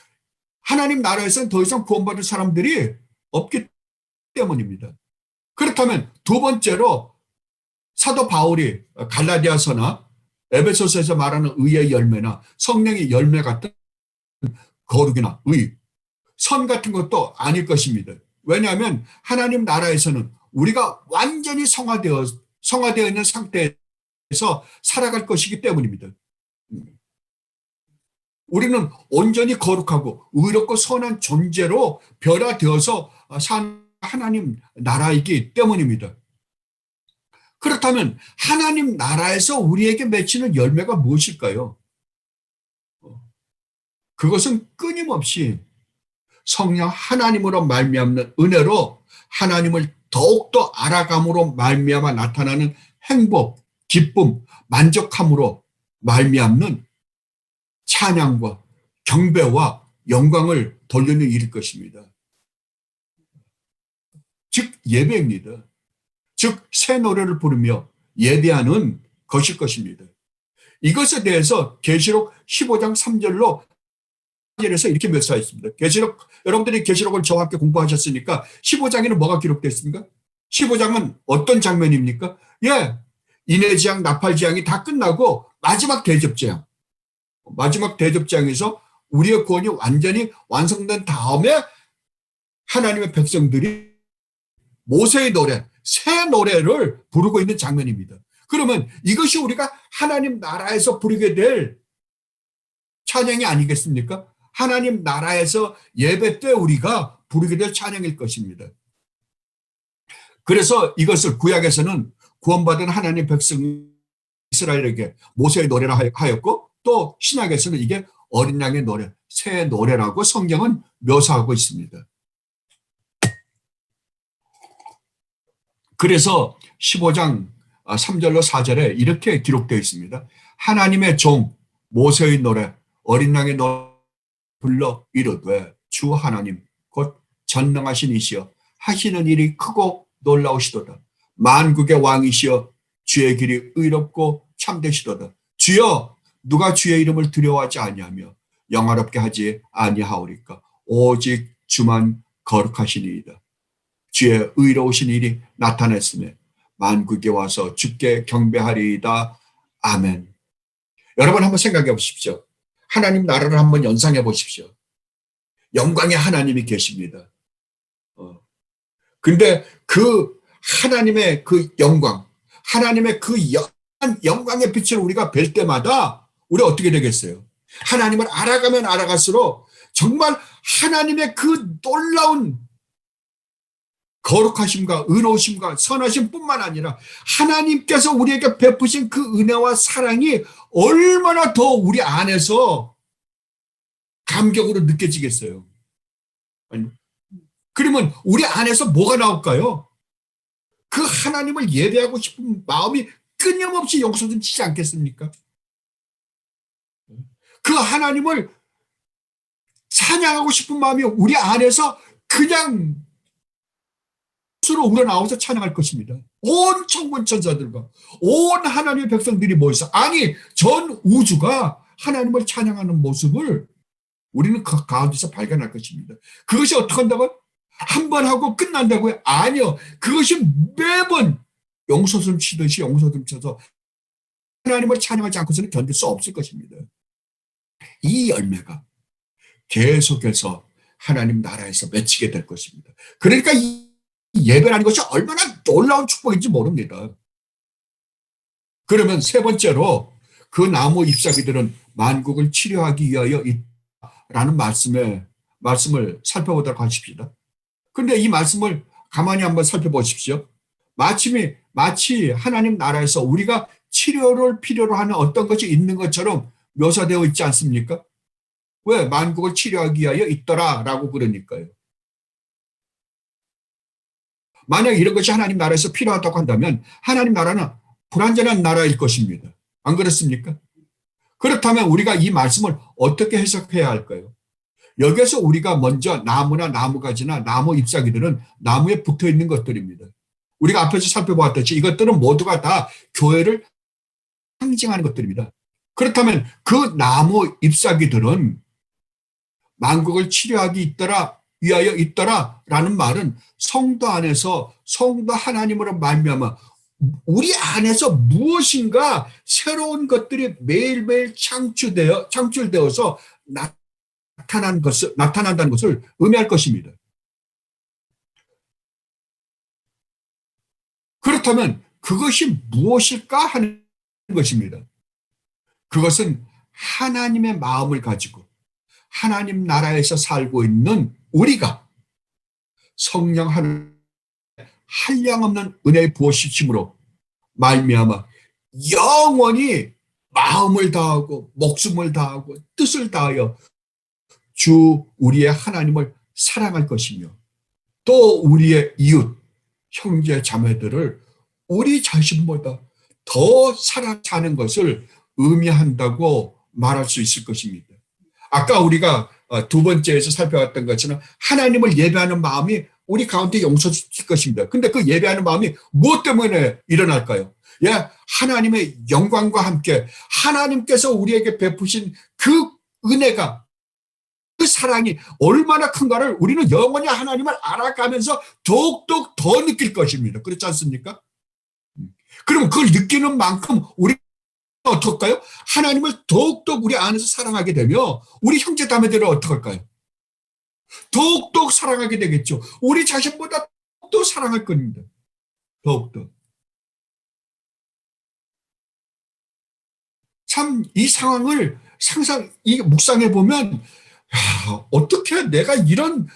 하나님 나라에서는 더 이상 구원받을 사람들이 없기 때문입니다. 그렇다면 두 번째로 사도 바울이 갈라디아서나 에베소서에서 말하는 의의 열매나 성령의 열매 같은 거룩이나 의, 선 같은 것도 아닐 것입니다. 왜냐하면 하나님 나라에서는 우리가 완전히 성화되어 있는 상태에서 살아갈 것이기 때문입니다. 우리는 온전히 거룩하고 의롭고 선한 존재로 변화되어서 산 하나님 나라이기 때문입니다. 그렇다면 하나님 나라에서 우리에게 맺히는 열매가 무엇일까요? 그것은 끊임없이 성령 하나님으로 말미암는 은혜로 하나님을 더욱더 알아감으로 말미암아 나타나는 행복, 기쁨, 만족함으로 말미암는 찬양과 경배와 영광을 돌리는 일일 것입니다. 즉 예배입니다. 즉 새 노래를 부르며 예배하는 것일 것입니다. 이것에 대해서 계시록 15장 3절로 에서 이렇게 묘사했습니다. 여러분들이 계시록을 저와 함께 공부하셨으니까 15장에는 뭐가 기록됐습니까? 15장은 어떤 장면입니까? 예, 인해지향, 나팔지향이 다 끝나고 마지막 대접장에서 우리의 구원이 완전히 완성된 다음에 하나님의 백성들이 모세의 노래, 새 노래를 부르고 있는 장면입니다. 그러면 이것이 우리가 하나님 나라에서 부르게 될 찬양이 아니겠습니까? 하나님 나라에서 예배 때 우리가 부르게 될 찬양일 것입니다. 그래서 이것을 구약에서는 구원받은 하나님 백성 이스라엘에게 모세의 노래라 하였고, 또 신약에서는 이게 어린 양의 노래, 새 노래라고 성경은 묘사하고 있습니다. 그래서 15장 3절로 4절에 이렇게 기록되어 있습니다. 하나님의 종 모세의 노래, 어린 양의 노래 불러 이르되 주 하나님 곧 전능하신 이시여 하시는 일이 크고 놀라우시도다. 만국의 왕이시여 주의 길이 의롭고 참되시도다. 주여 누가 주의 이름을 두려워하지 아니하며 영화롭게 하지 아니하오리까. 오직 주만 거룩하시니이다. 주의 의로우신 일이 나타났으며 만국에 와서 주께 경배하리이다. 아멘. 여러분 한번 생각해 보십시오. 하나님 나라를 한번 연상해 보십시오. 영광의 하나님이 계십니다. 근데 그 하나님의 그 영광, 하나님의 그 영광의 빛을 우리가 뵐 때마다 우리 어떻게 되겠어요? 하나님을 알아가면 알아갈수록 정말 하나님의 그 놀라운 거룩하심과 의로우심과 선하심 뿐만 아니라 하나님께서 우리에게 베푸신 그 은혜와 사랑이 얼마나 더 우리 안에서 감격으로 느껴지겠어요. 그러면 우리 안에서 뭐가 나올까요? 그 하나님을 예배하고 싶은 마음이 끊임없이 용서치지 않겠습니까? 그 하나님을 찬양하고 싶은 마음이 우리 안에서 그냥 스스로 우러나와서 찬양할 것입니다. 온 천군 천사들과 온 하나님의 백성들이 모여서, 아니 전 우주가 하나님을 찬양하는 모습을 우리는 그 가운데서 발견할 것입니다. 그것이 어떻게 한다고요? 한 번 하고 끝난다고요? 아니요. 그것이 매번 용서슴 치듯이 용서슴 쳐서 하나님을 찬양하지 않고서는 견딜 수 없을 것입니다. 이 열매가 계속해서 하나님 나라에서 맺히게 될 것입니다. 그러니까 이 예배라는 것이 얼마나 놀라운 축복인지 모릅니다. 그러면 세 번째로 그 나무 잎사귀들은 만국을 치료하기 위하여 있다라는 말씀을 살펴보도록 하십시다. 그런데 이 말씀을 가만히 한번 살펴보십시오. 마치 하나님 나라에서 우리가 치료를 필요로 하는 어떤 것이 있는 것처럼 묘사되어 있지 않습니까? 왜? 만국을 치료하기 위하여 있더라라고 그러니까요. 만약 이런 것이 하나님 나라에서 필요하다고 한다면 하나님 나라는 불완전한 나라일 것입니다. 안 그렇습니까? 그렇다면 우리가 이 말씀을 어떻게 해석해야 할까요? 여기에서 우리가 먼저 나무나 나무가지나 나무 잎사귀들은 나무에 붙어 있는 것들입니다. 우리가 앞에서 살펴보았듯이 이것들은 모두가 다 교회를 상징하는 것들입니다. 그렇다면 그 나무 잎사귀들은 만국을 치료하기 위하여 있더라라는 말은 성도 안에서 성도 하나님으로 말미암아 우리 안에서 무엇인가 새로운 것들이 매일매일 창출되어서 나타난다는 것을 의미할 것입니다. 그렇다면 그것이 무엇일까 하는 것입니다. 그것은 하나님의 마음을 가지고 하나님 나라에서 살고 있는 우리가 성령 하나님의 한량없는 은혜의 부어주심으로 말미암아 영원히 마음을 다하고 목숨을 다하고 뜻을 다하여 주 우리의 하나님을 사랑할 것이며 또 우리의 이웃 형제 자매들을 우리 자신보다 더 사랑하는 것을 의미한다고 말할 수 있을 것입니다. 아까 우리가 두 번째에서 살펴봤던 것처럼 하나님을 예배하는 마음이 우리 가운데 용서될 것입니다. 근데 그 예배하는 마음이 무엇 때문에 일어날까요? 예, 하나님의 영광과 함께 하나님께서 우리에게 베푸신 그 은혜가, 그 사랑이 얼마나 큰가를 우리는 영원히 하나님을 알아가면서 더욱더 더 느낄 것입니다. 그렇지 않습니까? 그럼 그걸 느끼는 만큼 우리 어떨까요? 하나님을 더욱더 우리 안에서 사랑하게 되며 우리 형제 자매들을 어떡할까요? 더욱더 사랑하게 되겠죠. 우리 자신보다 더욱더 사랑할 겁니다. 더욱더. 참 이 상황을 묵상해 보면 어떻게 내가 이런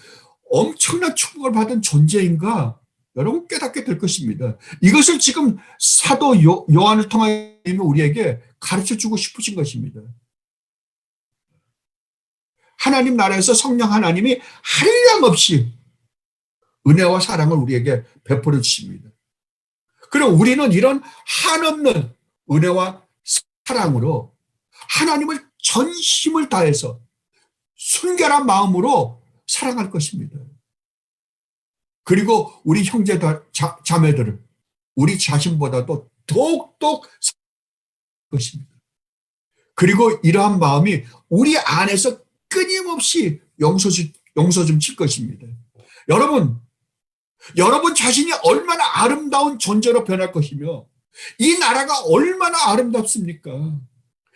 엄청난 축복을 받은 존재인가 여러분 깨닫게 될 것입니다. 이것을 지금 사도 요한을 통하여 우리에게 가르쳐주고 싶으신 것입니다. 하나님 나라에서 성령 하나님이 한량없이 은혜와 사랑을 우리에게 베풀어 주십니다. 그럼 우리는 이런 한없는 은혜와 사랑으로 하나님을 전심을 다해서 순결한 마음으로 사랑할 것입니다. 그리고 우리 형제 자매들을 우리 자신보다도 더욱더욱 것입니다. 그리고 이러한 마음이 우리 안에서 끊임없이 용서 좀 칠 것입니다. 여러분 자신이 얼마나 아름다운 존재로 변할 것이며 이 나라가 얼마나 아름답습니까?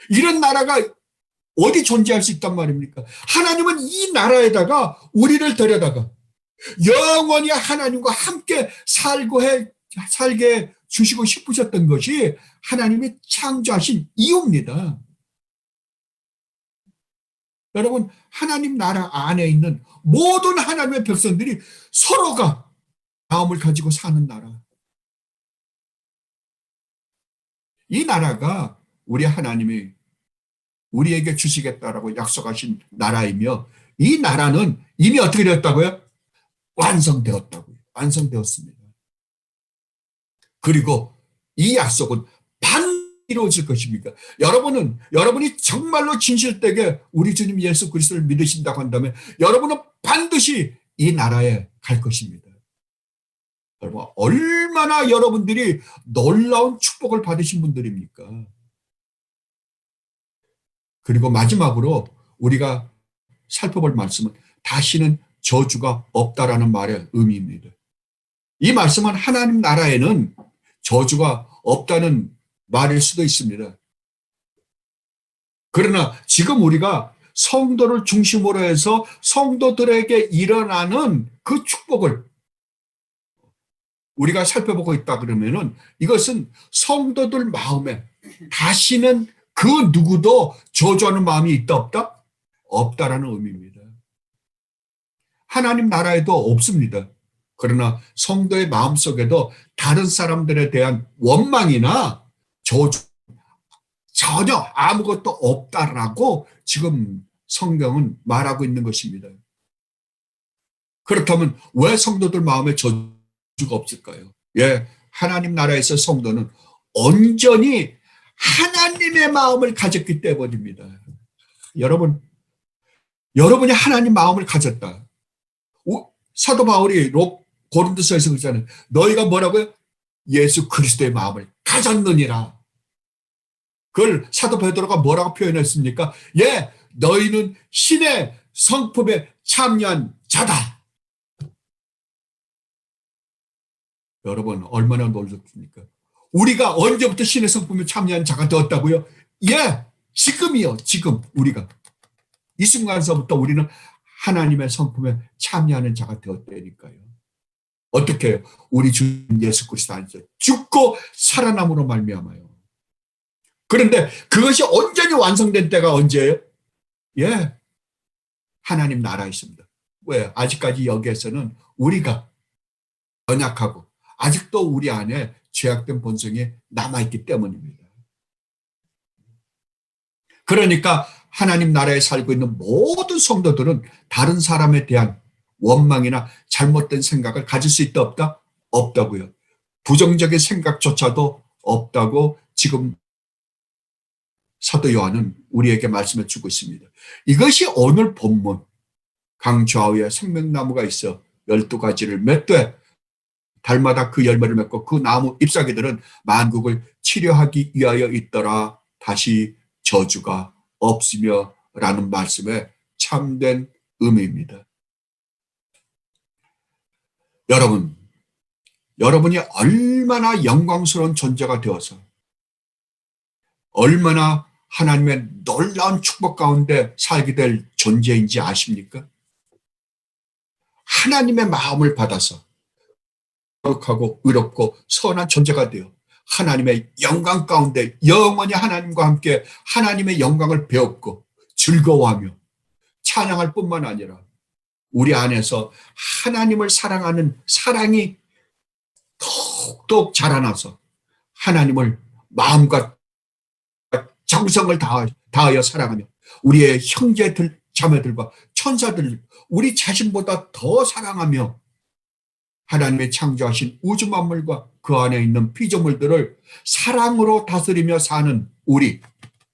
이런 나라가 어디 존재할 수 있단 말입니까? 하나님은 이 나라에다가 우리를 데려다가 영원히 하나님과 함께 살게 주시고 싶으셨던 것이 하나님이 창조하신 이유입니다. 여러분, 하나님 나라 안에 있는 모든 하나님의 백성들이 서로가 마음을 가지고 사는 나라. 이 나라가 우리 하나님이 우리에게 주시겠다라고 약속하신 나라이며 이 나라는 이미 어떻게 되었다고요? 완성되었다고요. 완성되었습니다. 그리고 이 약속은 반드시 이루어질 것입니다. 여러분이 정말로 진실되게 우리 주님 예수 그리스도를 믿으신다고 한다면 여러분은 반드시 이 나라에 갈 것입니다. 여러분, 얼마나 여러분들이 놀라운 축복을 받으신 분들입니까? 그리고 마지막으로 우리가 살펴볼 말씀은 다시는 저주가 없다라는 말의 의미입니다. 이 말씀은 하나님 나라에는 저주가 없다는 말일 수도 있습니다. 그러나 지금 우리가 성도를 중심으로 해서 성도들에게 일어나는 그 축복을 우리가 살펴보고 있다 그러면은 이것은 성도들 마음에 다시는 그 누구도 저주하는 마음이 있다 없다? 없다라는 의미입니다. 하나님 나라에도 없습니다. 그러나 성도의 마음속에도 다른 사람들에 대한 원망이나 저주 전혀 아무것도 없다라고 지금 성경은 말하고 있는 것입니다. 그렇다면 왜 성도들 마음에 저주가 없을까요? 예, 하나님 나라에서 성도는 온전히 하나님의 마음을 가졌기 때문입니다. 여러분이 하나님 마음을 가졌다. 사도 바울이 고린도서에서 그러잖아요. 너희가 뭐라고요? 예수 그리스도의 마음을 가졌느니라. 그걸 사도 베드로가 뭐라고 표현했습니까? 예, 너희는 신의 성품에 참여한 자다. 여러분 얼마나 놀랍습니까? 우리가 언제부터 신의 성품에 참여한 자가 되었다고요? 예, 지금이요. 지금 우리가 이 순간서부터 우리는 하나님의 성품에 참여하는 자가 되었다니까요. 어떻게 해요? 우리 주 예수 그리스도 안에서 죽고 살아남으로 말미암아요. 그런데 그것이 온전히 완성된 때가 언제예요? 예, 하나님 나라에 있습니다. 왜? 아직까지 여기에서는 우리가 연약하고 아직도 우리 안에 죄악된 본성이 남아있기 때문입니다. 그러니까 하나님 나라에 살고 있는 모든 성도들은 다른 사람에 대한 원망이나 잘못된 생각을 가질 수 있다 없다? 없다고요. 부정적인 생각조차도 없다고 지금 사도 요한은 우리에게 말씀해 주고 있습니다. 이것이 오늘 본문 강좌우에 생명나무가 있어 12가지를 맺되 달마다 그 열매를 맺고 그 나무 잎사귀들은 만국을 치료하기 위하여 있더라. 다시 저주가 없으며 라는 말씀에 참된 의미입니다. 여러분이 얼마나 영광스러운 존재가 되어서 얼마나 하나님의 놀라운 축복 가운데 살게 될 존재인지 아십니까? 하나님의 마음을 받아서 거룩하고 의롭고 선한 존재가 되어 하나님의 영광 가운데 영원히 하나님과 함께 하나님의 영광을 배웠고 즐거워하며 찬양할 뿐만 아니라 우리 안에서 하나님을 사랑하는 사랑이 더욱더욱 자라나서 하나님을 마음과 정성을 다하여 사랑하며 우리의 형제들, 자매들과 천사들, 우리 자신보다 더 사랑하며 하나님의 창조하신 우주 만물과 그 안에 있는 피조물들을 사랑으로 다스리며 사는 우리,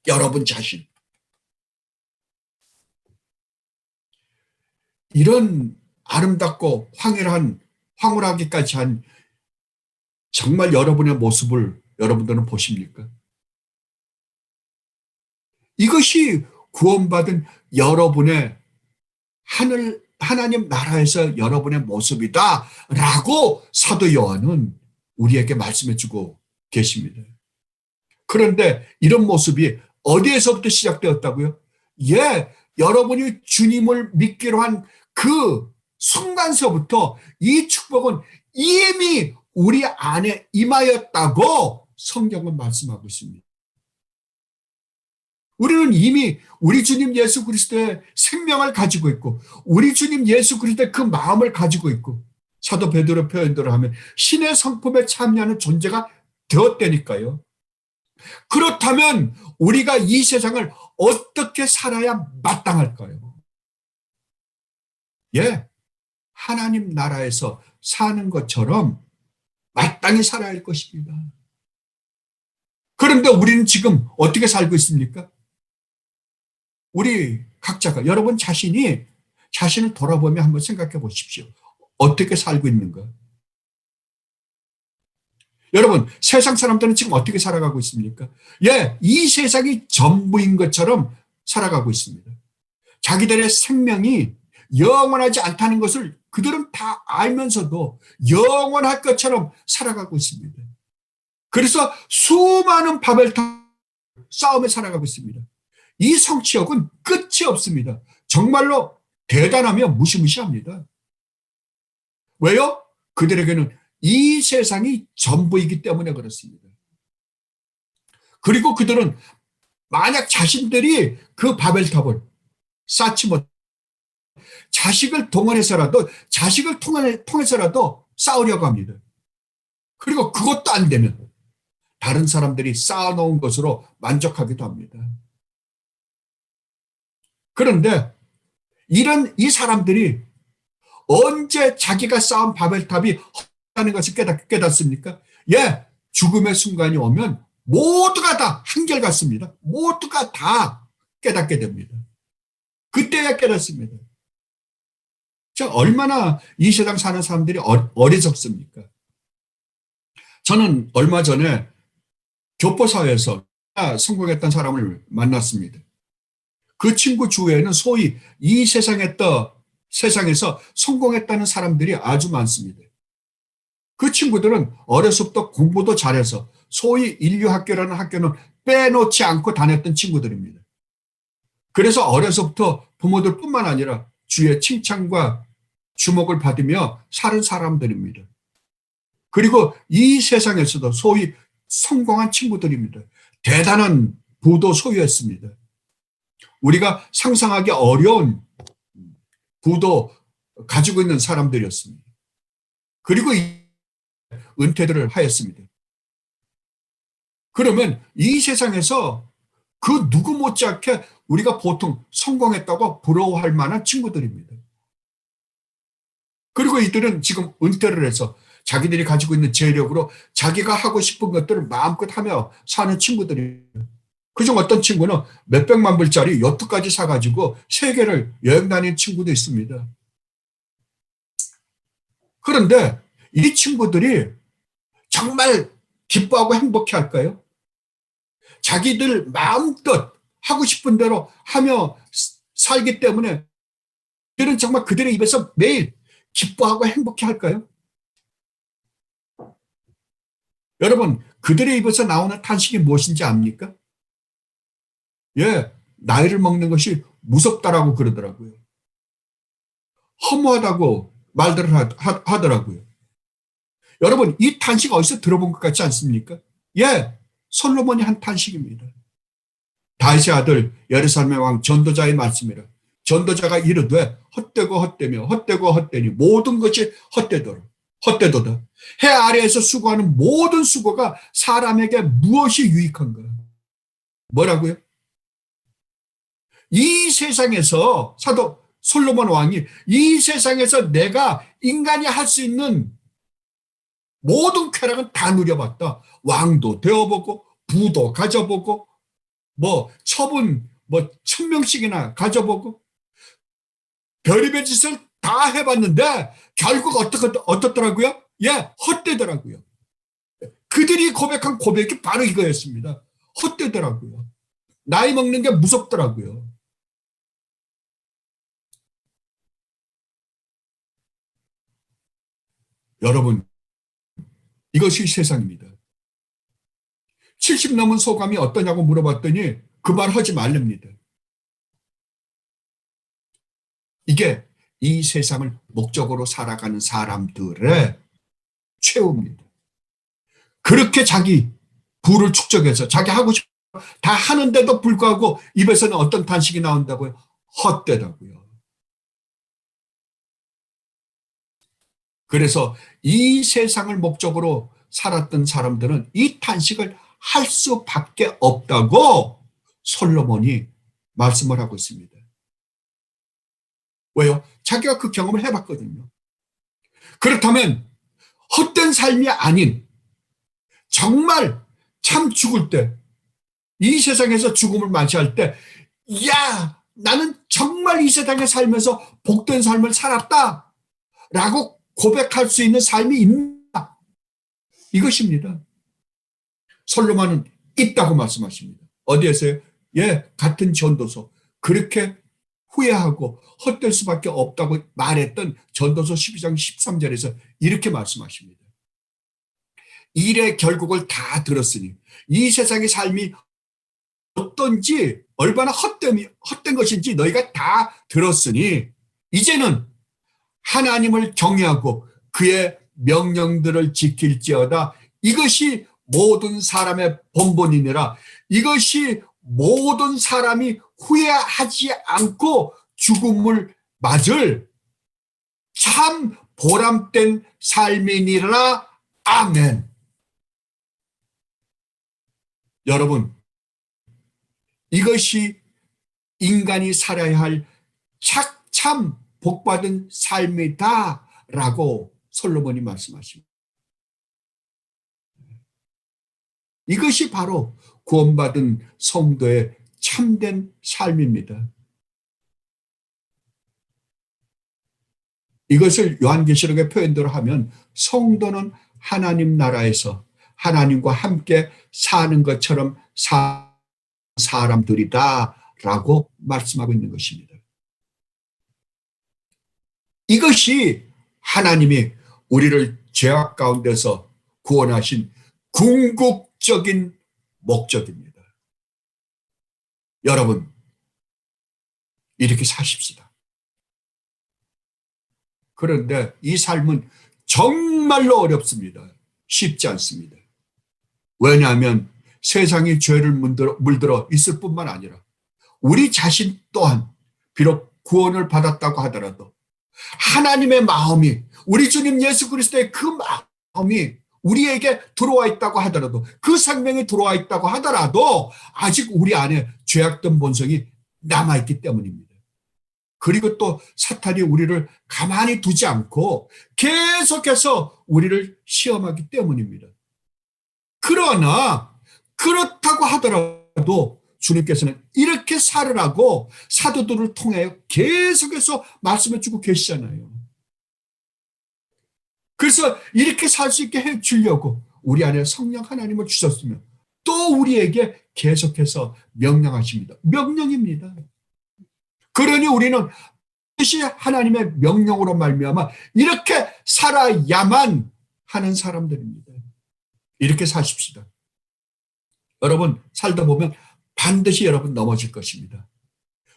여러분 자신. 이런 아름답고 황홀하기까지 한 정말 여러분의 모습을 여러분들은 보십니까? 이것이 구원받은 여러분의 하나님 나라에서 여러분의 모습이다라고 사도 요한은 우리에게 말씀해주고 계십니다. 그런데 이런 모습이 어디에서부터 시작되었다고요? 예, 여러분이 주님을 믿기로 한 그 순간서부터 이 축복은 이미 우리 안에 임하였다고 성경은 말씀하고 있습니다. 우리는 이미 우리 주님 예수 그리스도의 생명을 가지고 있고 우리 주님 예수 그리스도의 그 마음을 가지고 있고 사도 베드로 표현대로 하면 신의 성품에 참여하는 존재가 되었다니까요. 그렇다면 우리가 이 세상을 어떻게 살아야 마땅할까요? 예, 하나님 나라에서 사는 것처럼 마땅히 살아야 할 것입니다. 그런데 우리는 지금 어떻게 살고 있습니까? 우리 각자가 여러분 자신을 돌아보며 한번 생각해 보십시오. 어떻게 살고 있는가? 여러분 세상 사람들은 지금 어떻게 살아가고 있습니까? 예, 이 세상이 전부인 것처럼 살아가고 있습니다. 자기들의 생명이 영원하지 않다는 것을 그들은 다 알면서도 영원할 것처럼 살아가고 있습니다. 그래서 수많은 바벨탑 싸움에 살아가고 있습니다. 이 성취욕은 끝이 없습니다. 정말로 대단하며 무시무시합니다. 왜요? 그들에게는 이 세상이 전부이기 때문에 그렇습니다. 그리고 그들은 만약 자신들이 그 바벨탑을 쌓지 못 자식을 동원해서라도 자식을 통해서라도 싸우려고 합니다. 그리고 그것도 안 되면 다른 사람들이 쌓아놓은 것으로 만족하기도 합니다. 그런데 이 사람들이 언제 자기가 쌓은 바벨탑이 헛다는 것을 깨닫습니까? 예, 죽음의 순간이 오면 모두가 다 한결같습니다. 모두가 다 깨닫게 됩니다. 그때야 깨닫습니다. 자, 얼마나 이 세상 사는 사람들이 어리석습니까? 저는 얼마 전에 교포사회에서 성공했던 사람을 만났습니다. 그 친구 주위에는 소위 이 세상에서 성공했다는 사람들이 아주 많습니다. 그 친구들은 어려서부터 공부도 잘해서 소위 인류학교라는 학교는 빼놓지 않고 다녔던 친구들입니다. 그래서 어려서부터 부모들뿐만 아니라 주위의 칭찬과 주목을 받으며 사는 사람들입니다. 그리고 이 세상에서도 소위 성공한 친구들입니다. 대단한 부도 소유했습니다. 우리가 상상하기 어려운 부도 가지고 있는 사람들이었습니다. 그리고 은퇴들을 하였습니다. 그러면 이 세상에서 그 누구 못지않게 우리가 보통 성공했다고 부러워할 만한 친구들입니다. 그리고 이들은 지금 은퇴를 해서 자기들이 가지고 있는 재력으로 자기가 하고 싶은 것들을 마음껏 하며 사는 친구들입니다. 그중 어떤 친구는 몇백만 불짜리 요트까지 사가지고 세계를 여행 다니는 친구도 있습니다. 그런데 이 친구들이 정말 기뻐하고 행복해 할까요? 자기들 마음껏 하고 싶은 대로 하며 살기 때문에 그들은 정말 그들의 입에서 매일 기뻐하고 행복해 할까요? 여러분, 그들의 입에서 나오는 탄식이 무엇인지 압니까? 예, 나이를 먹는 것이 무섭다라고 그러더라고요. 허무하다고 말들을 하더라고요. 여러분, 이 탄식 어디서 들어본 것 같지 않습니까? 예, 솔로몬이 한 탄식입니다. 다윗의 아들 예루살렘의 왕 전도자의 말씀이라. 전도자가 이르되 헛되고 헛되며 헛되고 헛되니 모든 것이 헛되도다. 해 아래에서 수고하는 모든 수고가 사람에게 무엇이 유익한가? 뭐라고요? 이 세상에서 사도 솔로몬 왕이 이 세상에서 내가 인간이 할 수 있는 모든 쾌락은 다 누려봤다. 왕도 되어보고 부도 가져보고 처분 1000명씩이나 가져보고 별의별 짓을 다 해봤는데 결국 어떻더라고요? 예, 헛되더라고요. 그들이 고백한 고백이 바로 이거였습니다. 헛되더라고요. 나이 먹는 게 무섭더라고요. 여러분, 이것이 세상입니다. 70 넘은 소감이 어떠냐고 물어봤더니 그 말 하지 말랍니다. 이게 이 세상을 목적으로 살아가는 사람들의 최후입니다. 그렇게 자기 부를 축적해서 자기 하고 싶은 다 하는데도 불구하고 입에서는 어떤 탄식이 나온다고요? 헛되다고요. 그래서 이 세상을 목적으로 살았던 사람들은 이 탄식을 할 수밖에 없다고 솔로몬이 말씀을 하고 있습니다. 왜요? 자기가 그 경험을 해봤거든요. 그렇다면 헛된 삶이 아닌 정말 참 죽을 때, 이 세상에서 죽음을 맞이할 때, 야, 나는 정말 이 세상에 살면서 복된 삶을 살았다 라고 고백할 수 있는 삶이 있나? 이것입니다. 솔로몬은 있다고 말씀하십니다. 어디에서요? 예, 같은 전도서. 그렇게 후회하고 헛될 수밖에 없다고 말했던 전도서 12장 13절에서 이렇게 말씀하십니다. 일의 결국을 다 들었으니 이 세상의 삶이 어떤지 얼마나 헛된 것인지 너희가 다 들었으니 이제는 하나님을 경외하고 그의 명령들을 지킬지어다. 이것이 모든 사람의 본분이니라. 이것이 모든 사람이 후회하지 않고 죽음을 맞을 참 보람된 삶이니라. 아멘. 여러분, 이것이 인간이 살아야 할 참 복받은 삶이다라고 솔로몬이 말씀하십니다. 이것이 바로 구원받은 성도의 참된 삶입니다. 이것을 요한계시록의 표현대로 하면 성도는 하나님 나라에서 하나님과 함께 사는 것처럼 사람들이다라고 말씀하고 있는 것입니다. 이것이 하나님이 우리를 죄악 가운데서 구원하신 궁극적인 목적입니다. 여러분, 이렇게 사십시다. 그런데 이 삶은 정말로 어렵습니다. 쉽지 않습니다. 왜냐하면 세상이 죄를 물들어 있을 뿐만 아니라 우리 자신 또한 비록 구원을 받았다고 하더라도 하나님의 마음이, 우리 주님 예수 그리스도의 그 마음이 우리에게 들어와 있다고 하더라도, 그 생명이 들어와 있다고 하더라도 아직 우리 안에 죄악된 본성이 남아있기 때문입니다. 그리고 또 사탄이 우리를 가만히 두지 않고 계속해서 우리를 시험하기 때문입니다. 그러나 그렇다고 하더라도 주님께서는 이렇게 살으라고 사도들을 통해 계속해서 말씀해주고 계시잖아요. 그래서 이렇게 살 수 있게 해주려고 우리 안에 성령 하나님을 주셨으면 또 우리에게 계속해서 명령하십니다. 명령입니다. 그러니 우리는 뜻이 하나님의 명령으로 말미암아 이렇게 살아야만 하는 사람들입니다. 이렇게 사십시다. 여러분 살다 보면 반드시 여러분 넘어질 것입니다.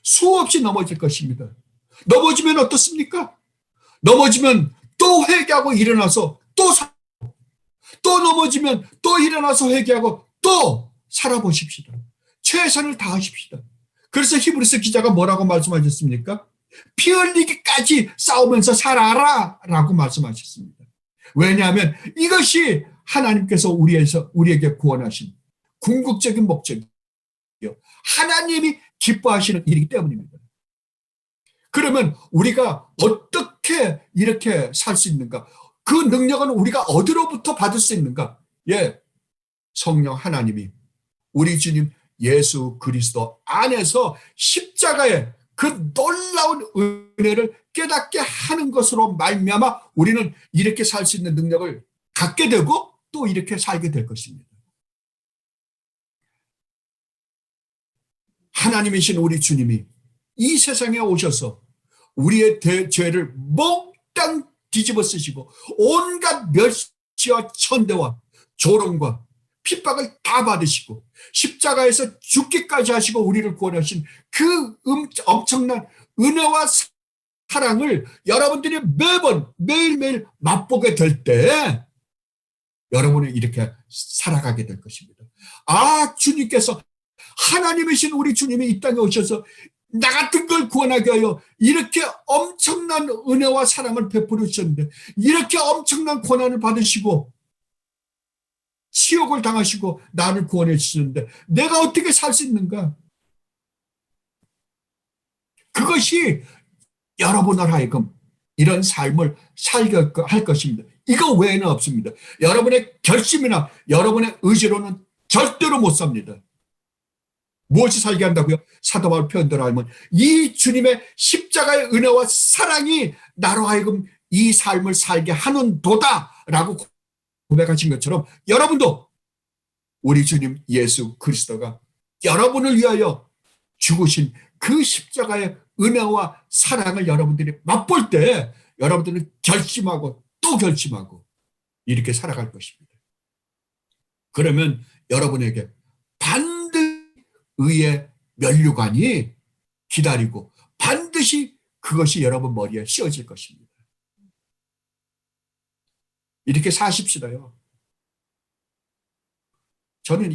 수없이 넘어질 것입니다. 넘어지면 어떻습니까? 넘어지면 또 회개하고 일어나서 또 넘어지면 또 일어나서 회개하고 또 살아보십시다. 최선을 다하십시다. 그래서 히브리서 기자가 뭐라고 말씀하셨습니까? 피 흘리기까지 싸우면서 살아라 라고 말씀하셨습니다. 왜냐하면 이것이 하나님께서 우리에게 구원하신 궁극적인 목적이요, 하나님이 기뻐하시는 일이기 때문입니다. 그러면 우리가 어떻게 이렇게 살 수 있는가? 그 능력은 우리가 어디로부터 받을 수 있는가? 예, 성령 하나님이 우리 주님 예수 그리스도 안에서 십자가의 그 놀라운 은혜를 깨닫게 하는 것으로 말미암아 우리는 이렇게 살 수 있는 능력을 갖게 되고 또 또 이렇게 살게 될 것입니다. 하나님이신 우리 주님이 이 세상에 오셔서 우리의 죄를 몽땅 뒤집어 쓰시고 온갖 멸시와 천대와 조롱과 핍박을 다 받으시고 십자가에서 죽기까지 하시고 우리를 구원하신 그 엄청난 은혜와 사랑을 여러분들이 매번 매일매일 맛보게 될 때 여러분은 이렇게 살아가게 될 것입니다. 아, 주님께서 하나님이신 우리 주님이 이 땅에 오셔서 나 같은 걸 구원하게 하여 이렇게 엄청난 은혜와 사랑을 베풀어 주셨는데 이렇게 엄청난 고난을 받으시고 치욕을 당하시고 나를 구원해 주시는데 내가 어떻게 살 수 있는가? 그것이 여러분을 하여금 이런 삶을 살게 할 것입니다. 이거 외에는 없습니다. 여러분의 결심이나 여러분의 의지로는 절대로 못 삽니다. 무엇이 살게 한다고요? 사도 바울 표현대로 하면 이 주님의 십자가의 은혜와 사랑이 나로 하여금 이 삶을 살게 하는 도다라고 고백하신 것처럼 여러분도 우리 주님 예수 그리스도가 여러분을 위하여 죽으신 그 십자가의 은혜와 사랑을 여러분들이 맛볼 때 여러분들은 결심하고 또 결심하고 이렇게 살아갈 것입니다. 그러면 여러분에게 반드시 의의 면류관이 기다리고 반드시 그것이 여러분 머리에 씌워질 것입니다. 이렇게 사십시다요. 저는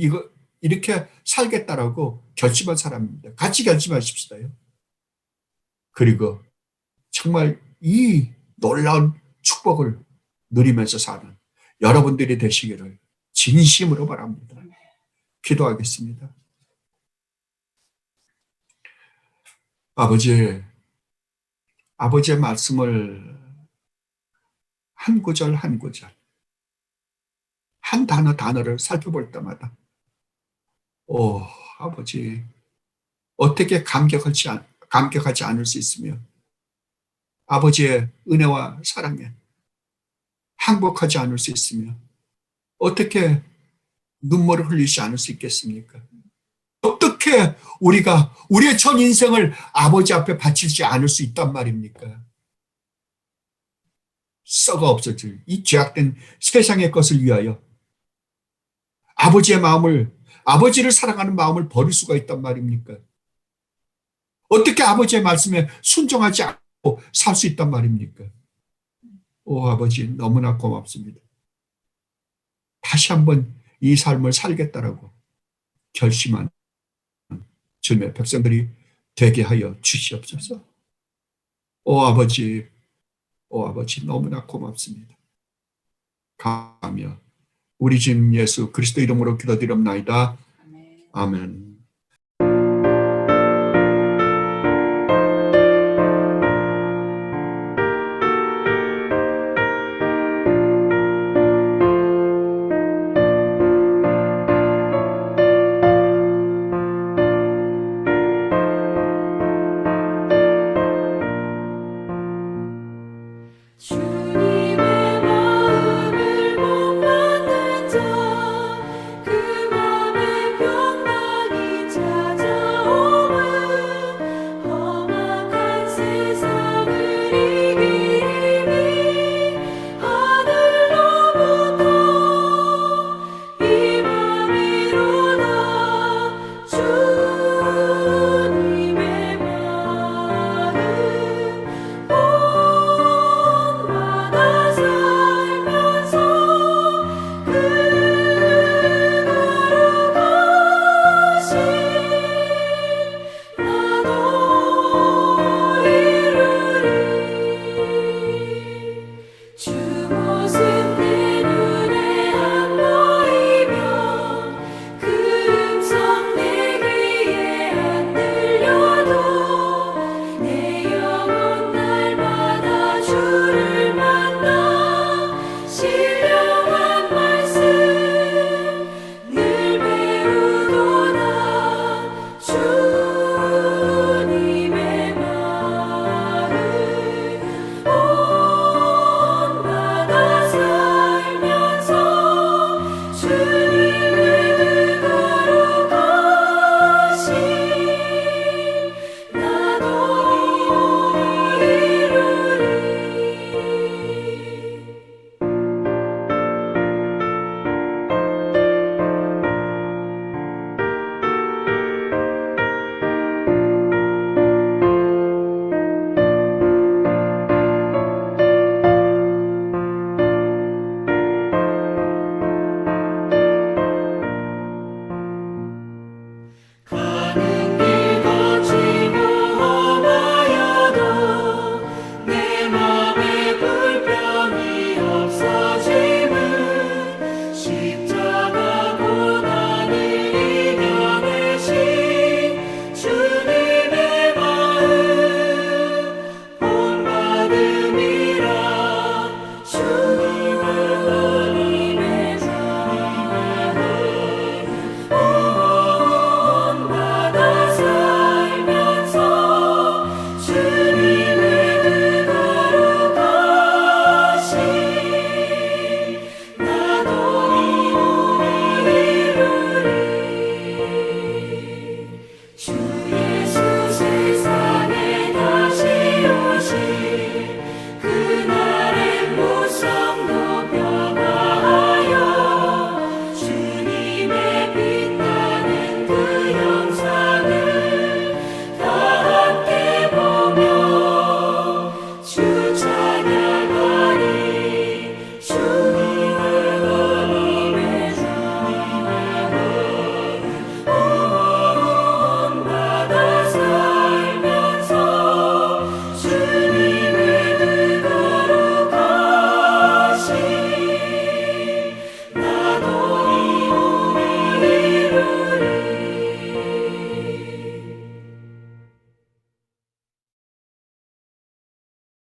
이렇게 살겠다라고 결심한 사람입니다. 같이 결심하십시다요. 그리고 정말 이 놀라운 축복을 누리면서 사는 여러분들이 되시기를 진심으로 바랍니다. 기도하겠습니다. 아버지의 말씀을 한 구절 한 구절, 한 단어를 살펴볼 때마다 아버지 어떻게 감격하지 않을 수 있으며 아버지의 은혜와 사랑에 항복하지 않을 수 있으며 어떻게 눈물을 흘리지 않을 수 있겠습니까? 어떻게 우리가 우리의 전 인생을 아버지 앞에 바치지 않을 수 있단 말입니까? 썩어 없어질 이 죄악된 세상의 것을 위하여 아버지를 사랑하는 마음을 버릴 수가 있단 말입니까? 어떻게 아버지의 말씀에 순종하지 않고 살 수 있단 말입니까? 아버지 너무나 고맙습니다. 다시 한번 이 삶을 살겠다라고 결심한 주님의 백성들이 되게 하여 주시옵소서. 아버지 너무나 고맙습니다. 감사하며 우리 주님 예수 그리스도 이름으로 기도드립나이다. 아멘.